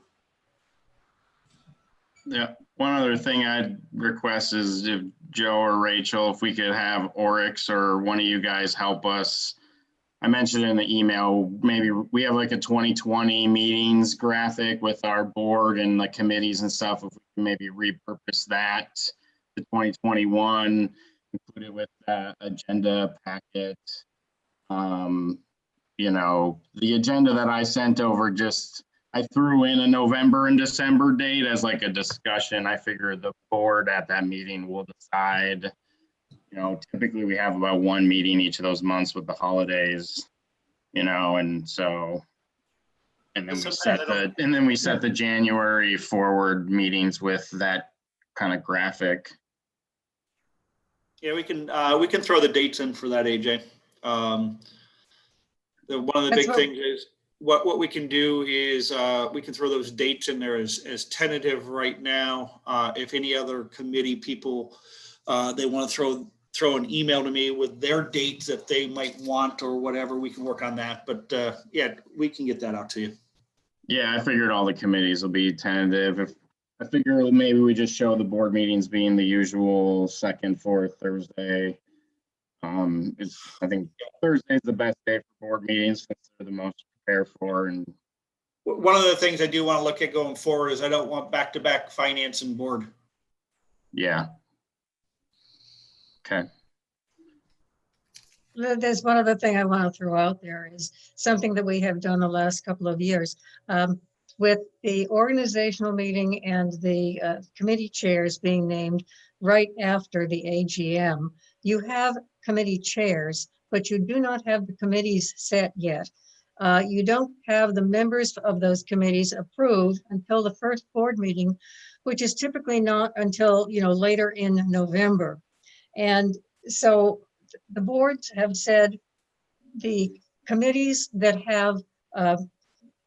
Yeah, one other thing I'd request is if Joe or Rachel, if we could have Oryx or one of you guys help us. I mentioned in the email, maybe we have like a 2020 meetings graphic with our board and the committees and stuff. If we can maybe repurpose that to 2021, include it with the agenda packet. You know, the agenda that I sent over, just I threw in a November and December date as like a discussion. I figured the board at that meeting will decide. You know, typically we have about one meeting each of those months with the holidays, you know, and so, and then we set the January forward meetings with that kind of graphic. Yeah, we can throw the dates in for that, AJ. One of the That's big things is what we can do is we can throw those dates in there as tentative right now. If any other committee people they want to throw an email to me with their dates that they might want or whatever, we can work on that. But yeah, we can get that out to you. Yeah, I figured all the committees will be tentative. If I figure maybe we just show the board meetings being the usual second, fourth Thursday. I think Thursday is the best day for board meetings since they're the most prepared for. And one of the things I do want to look at going forward is I don't want back-to-back finance and board. Yeah. Okay. There's one other thing I want to throw out there is something that we have done the last couple of years. With the organizational meeting and the committee chairs being named right after the AGM, you have committee chairs, but you do not have the committees set yet. You don't have the members of those committees approved until the first board meeting, which is typically not until, you know, later in November. And so the boards have said the committees that have,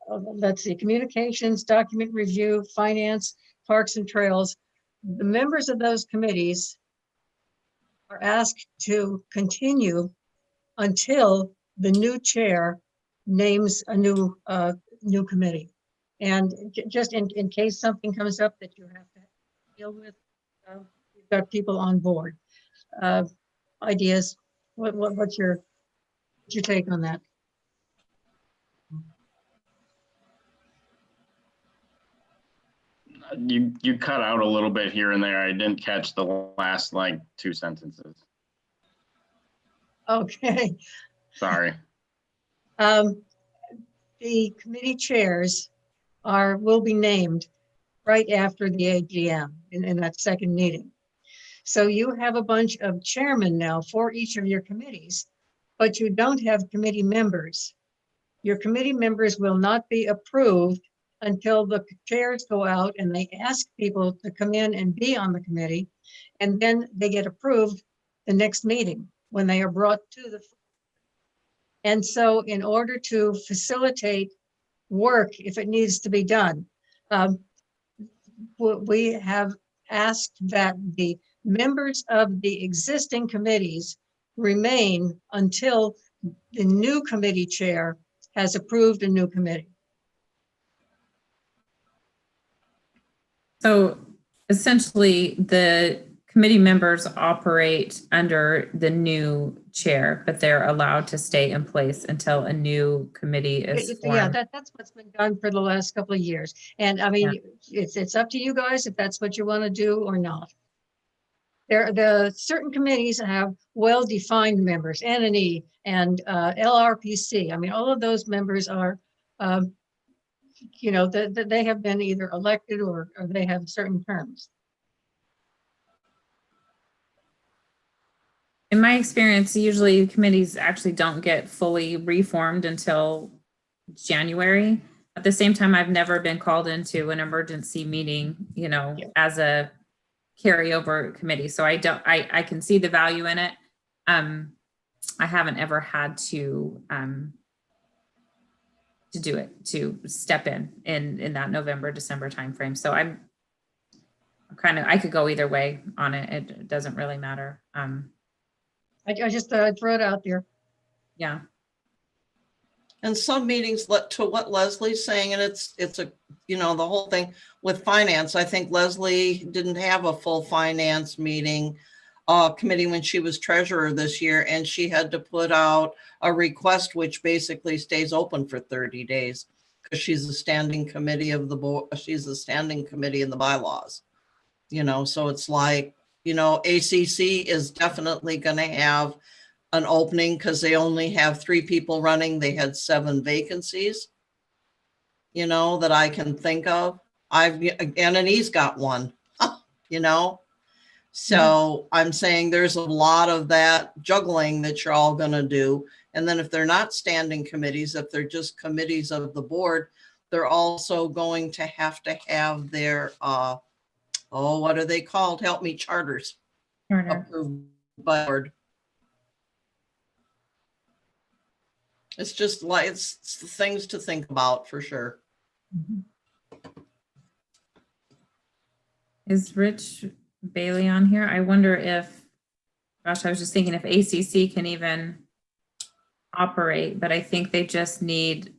let's see, communications, document review, finance, parks and trails, the members of those committees are asked to continue until the new chair names a new committee. And just in case something comes up that you have to deal with, you've got people on board. Ideas? What's your take on that? You cut out a little bit here and there. I didn't catch the last like 2 sentences. Okay. Sorry. The committee chairs will be named right after the AGM in that second meeting. So you have a bunch of chairmen now for each of your committees, but you don't have committee members. Your committee members will not be approved until the chairs go out and they ask people to come in and be on the committee, and then they get approved the next meeting when they are brought to the. And so in order to facilitate work, if it needs to be done, we have asked that the members of the existing committees remain until the new committee chair has approved a new committee. So essentially, the committee members operate under the new chair, but they're allowed to stay in place until a new committee is formed. Yeah, that's what's been done for the last couple of years. And I mean, it's up to you guys if that's what you want to do or not. The certain committees have well-defined members, N&E and LRPC. I mean, all of those members are you know, that they have been either elected or they have certain terms. In my experience, usually committees actually don't get fully reformed until January. At the same time, I've never been called into an emergency meeting, you know, as a carryover committee. So I can see the value in it. I haven't ever had to do it, to step in that November, December timeframe. So I'm kind of, I could go either way on it. It doesn't really matter. I just thought I'd throw it out there. Yeah. And some meetings, to what Leslie's saying, and it's a, you know, the whole thing with finance, I think Leslie didn't have a full finance meeting committee when she was treasurer this year, and she had to put out a request, which basically stays open for 30 days because she's a standing committee of the board. She's a standing committee in the bylaws, you know, so it's like, you know, ACC is definitely going to have an opening because they only have 3 people running. They had 7 vacancies, you know, that I can think of. Annie's got one, you know. So I'm saying there's a lot of that juggling that you're all going to do. And then if they're not standing committees, if they're just committees of the board, they're also going to have their, what are they called? Help me, charters approved by the board. It's just like, it's things to think about for sure. Is Rich Bailey on here? I wonder if, gosh, I was just thinking if ACC can even operate, but I think they just need,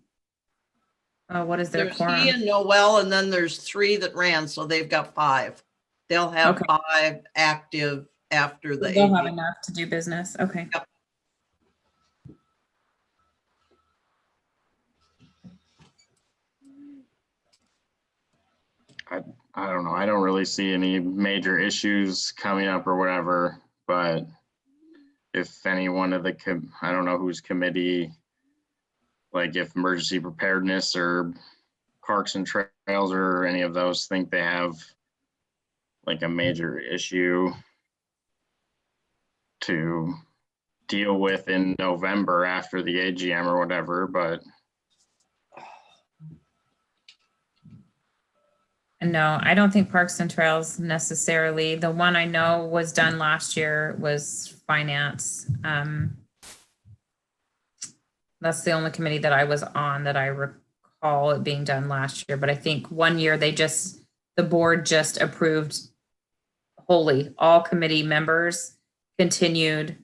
what is their There's quorum? he and Noel, and then there's 3 that ran, so they've got 5. They'll have Okay. 5 active after the They'll have AG. enough to do business. Okay. Yep. I don't know. I don't really see any major issues coming up or whatever, but if any one of the, I don't know whose committee, like if emergency preparedness or parks and trails or any of those think they have like a major issue to deal with in November after the AGM or whatever, but No, I don't think Parks and Trails necessarily. The one I know was done last year was finance. That's the only committee that I was on that I recall it being done last year. But I think one year the board just approved wholly. All committee members continued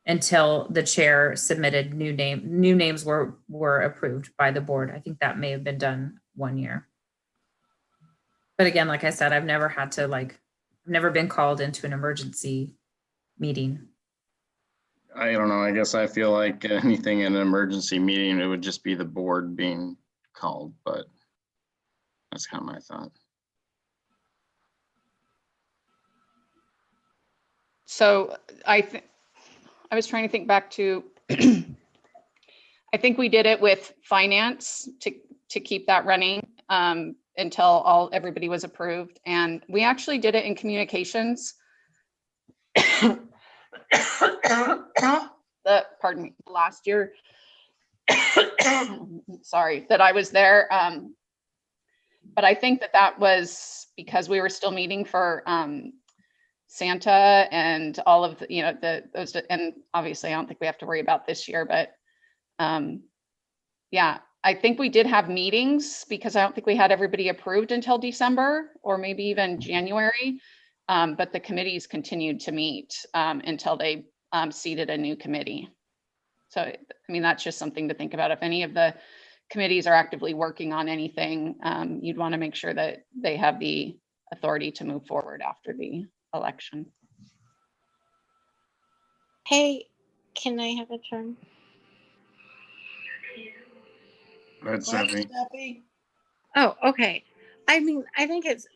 until the chair submitted new names were approved by the board. I think that may have been done one year. But again, like I said, I've never had to I've never been called into an emergency meeting. I don't know. I guess I feel like anything in an emergency meeting, it would just be the board being called, but that's kind of my thought. So I was trying to think back to, I think we did it with finance to keep that running until everybody was approved. And we actually did it in communications. Pardon me, last year. Sorry that I was there. But I think that was because we were still meeting for Santa and all of the, those, and obviously I don't think we have to worry about this year, but yeah, I think we did have meetings because I don't think we had everybody approved until December or maybe even January. But the committees continued to meet until they seated a new committee. So, I mean, that's just something to think about. If any of the committees are actively working on anything, you'd want to make sure that they have the authority to move forward after the election. Hey, can I have a turn? That's something. Oh, okay. I mean, I think it's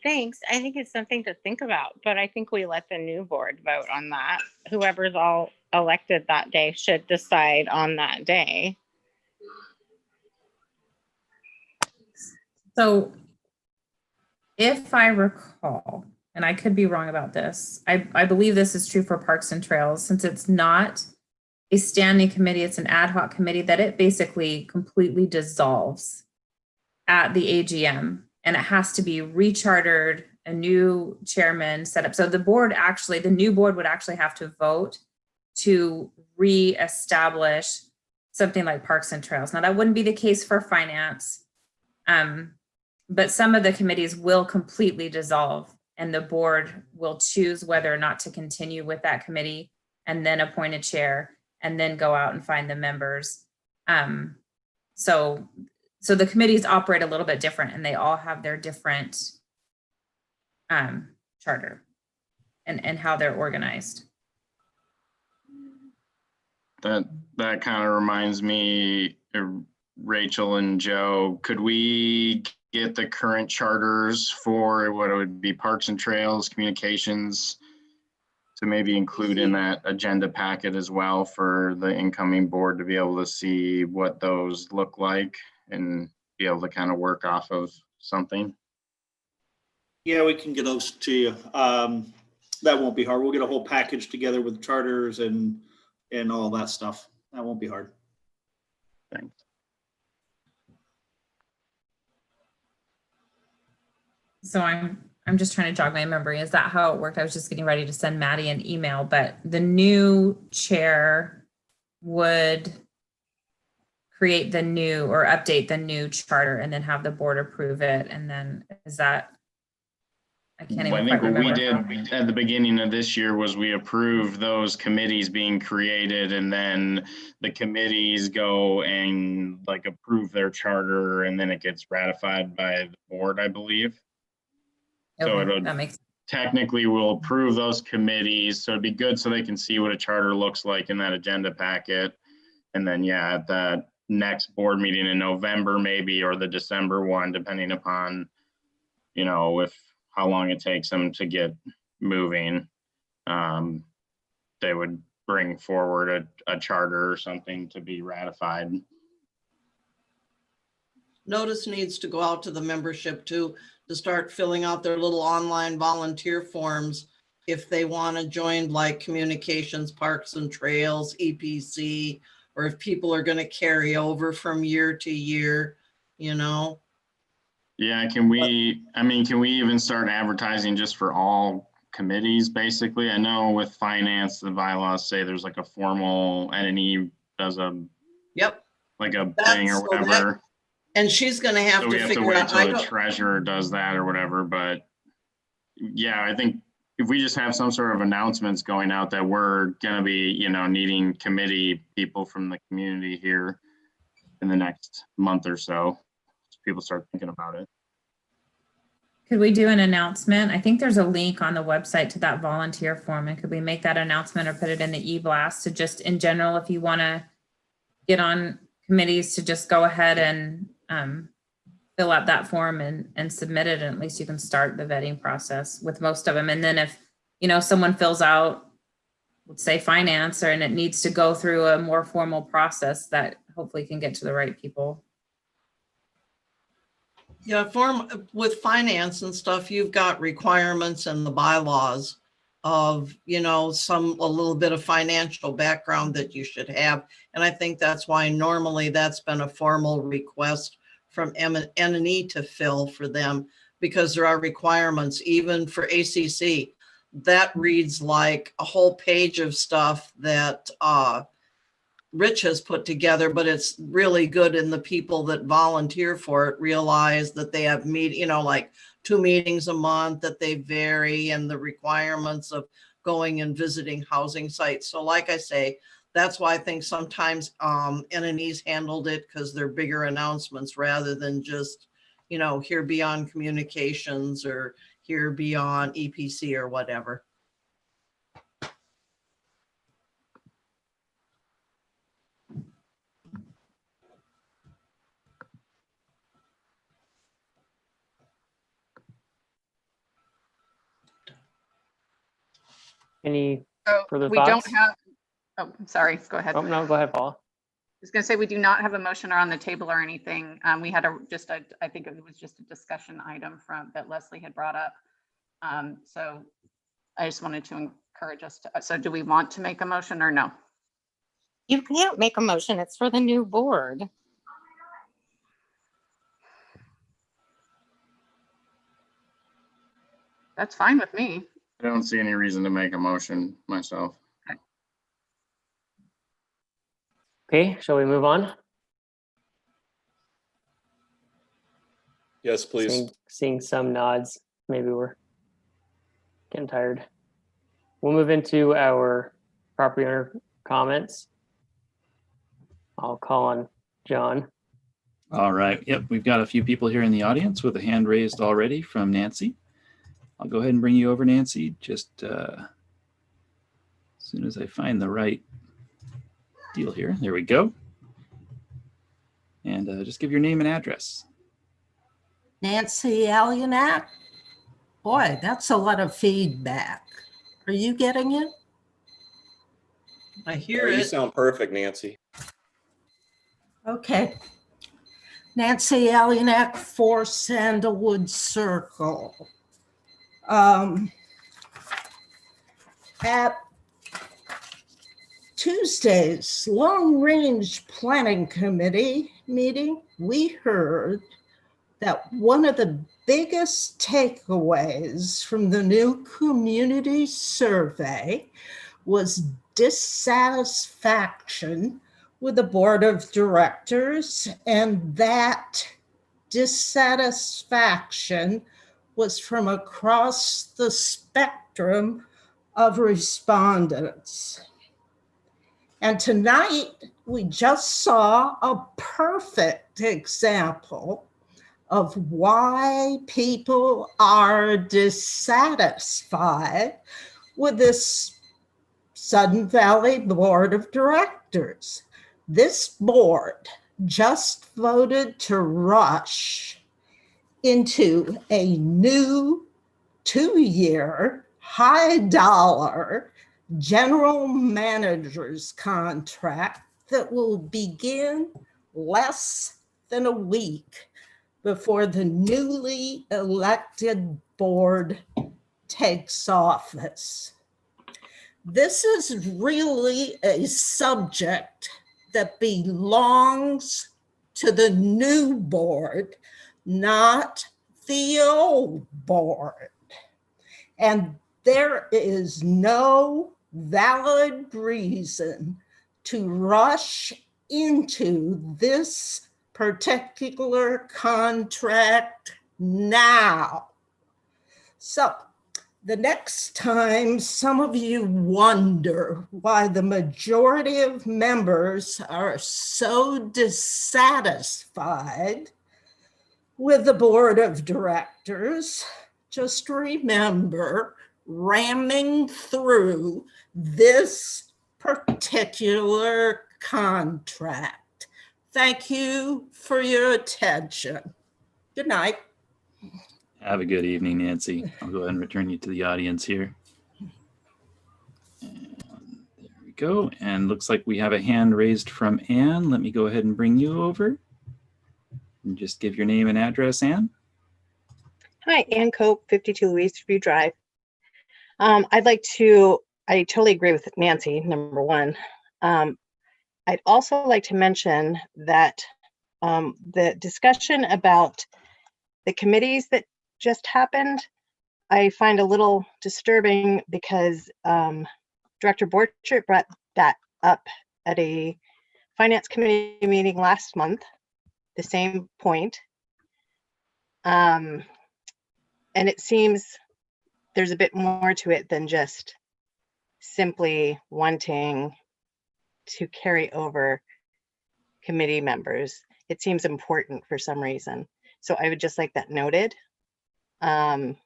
something to think about, but I think we let the new board vote on that. Whoever's all elected that day should decide on that day. So if I recall, and I could be wrong about this, I believe this is true for Parks and Trails, since it's not a standing committee, it's an ad hoc committee, that it basically completely dissolves at the AGM, and it has to be rechartered, a new chairman set up. So the board actually, the new board would actually have to vote to reestablish something like Parks and Trails. Now, that wouldn't be the case for finance, but some of the committees will completely dissolve, and the board will choose whether or not to continue with that committee, and then appoint a chair, and then go out and find the members. So the committees operate a little bit different, and they all have their different charter and how they're organized. That kind of reminds me, Rachel and Joe, could we get the current charters for what it would be Parks and Trails, Communications, to maybe include in that agenda packet as well for the incoming board to be able to see what those look like and be able to kind of work off of something? Yeah, we can get those to you. That won't be hard. We'll get a whole package together with charters and all that stuff. That won't be hard. Thanks. So I'm just trying to jog my memory. Is that how it worked? I was just getting ready to send Maddie an email, but the new chair would create the new or update the new charter and then have the board approve it. And then is that, I can't even I think quite what we remember. did at the beginning of this year was we approved those committees being created, and then the committees go and like approve their charter, and then it gets ratified by the board, I believe. So Okay, it would that makes technically we'll approve those committees. So it'd be good so they can see what a charter looks like in that agenda packet. And then, yeah, at that next board meeting in November, maybe, or the December one, depending upon, you know, if how long it takes them to get moving, they would bring forward a charter or something to be ratified. Notice needs to go out to the membership too, to start filling out their little online volunteer forms if they want to join, like Communications, Parks and Trails, EPC, or if people are going to carry over from year to year, you know. Yeah, can we even start advertising just for all committees, basically? I know with finance, the bylaws say there's like a formal entity does a like a thing or whatever. And she's going to have So to we have to figure wait out. till the treasurer does that or whatever. But yeah, I think if we just have some sort of announcements going out that we're going to be, you know, needing committee people from the community here in the next month or so, people start thinking about it. Could we do an announcement? I think there's a link on the website to that volunteer form. And could we make that announcement or put it in the e-blast to just in general, if you want to get on committees, to just go ahead and fill out that form and submit it. And at least you can start the vetting process with most of them. And then if, you know, someone fills out, let's say finance, and it needs to go through a more formal process, that hopefully can get to the right people. Yeah, with finance and stuff, you've got requirements and the bylaws of, you know, a little bit of financial background that you should have. And I think that's why normally that's been a formal request from N&E to fill for them, because there are requirements even for ACC. That reads like a whole page of stuff that Rich has put together, but it's really good. And the people that volunteer for it realize that they have like 2 meetings a month, that they vary, and the requirements of going and visiting housing sites. So like I say, that's why I think sometimes N&E's handled it, because they're bigger announcements rather than just, you know, here beyond Communications or here beyond EPC or whatever. Any So further we thoughts? don't have, oh, sorry, go ahead. Oh, no, go ahead, Paula. was going to say, we do not have a motion on the table or anything. We had I think it was just a discussion item that Leslie had brought up. So I just wanted to encourage us to, so do we want to make a motion or no? You can't make a motion. It's for the new board. That's fine with me. I don't see any reason to make a motion myself. Okay, shall we move on? Yes, please. Seeing some nods. Maybe we're getting tired. We'll move into our property owner comments. I'll call on John. All right. Yep. We've got a few people here in the audience with a hand raised already from Nancy. I'll go ahead and bring you over, Nancy, just as soon as I find the right deal here. There we go. And just give your name and address. Nancy Alionak. Boy, that's a lot of feedback. Are you getting it? I hear You it. sound perfect, Nancy. Okay. Nancy Alionak, 4 Sandalwood Circle. At Tuesday's Long Range Planning Committee meeting, we heard that one of the biggest takeaways from the new community survey was dissatisfaction with the board of directors, and that dissatisfaction was from across the spectrum of respondents. And tonight, we just saw a perfect example of why people are dissatisfied with this Sudden Valley Board of Directors. This board just voted to rush into a new 2-year high-dollar general manager's contract that will begin less than a week before the newly elected board takes office. This is really a subject that belongs to the new board, not the old board. And there is no valid reason to rush into this particular contract now. So the next time some of you wonder why the majority of members are so dissatisfied with the board of directors, just remember ramming through this particular contract. Thank you for your attention. Good night. Have a good evening, Nancy. I'll go ahead and return you to the audience here. And there we go. And looks like we have a hand raised from Anne. Let me go ahead and bring you over. And just give your name and address, Anne. Hi, Ann Cope, 52 Louisview Drive. I totally agree with Nancy, number one. I'd also like to mention that the discussion about the committees that just happened, I find a little disturbing because Director Borchert brought that up at a finance committee meeting last month, the same point. And it seems there's a bit more to it than just simply wanting to carry over committee members. It seems important for some reason. So I would just like that noted. And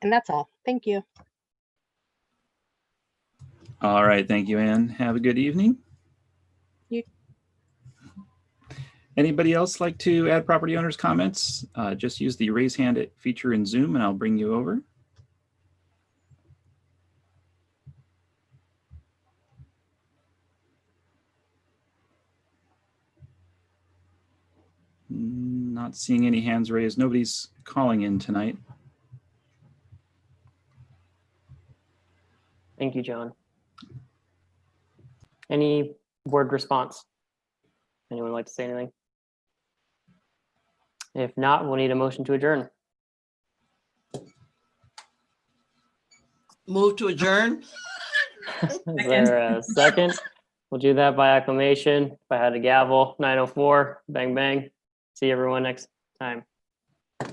that's all. Thank you. All right. Thank you, Anne. Have a good evening. Anybody else like to add property owners' comments? Just use the raise hand feature in Zoom and I'll bring you over. Not seeing any hands raised. Nobody's calling in tonight. Thank you, John. Any board response? Anyone like to say anything? If not, we'll need a motion to adjourn. Move to adjourn. Is there a second? We'll do that by acclamation. If I had a gavel, 9:04, bang, bang. See everyone next time.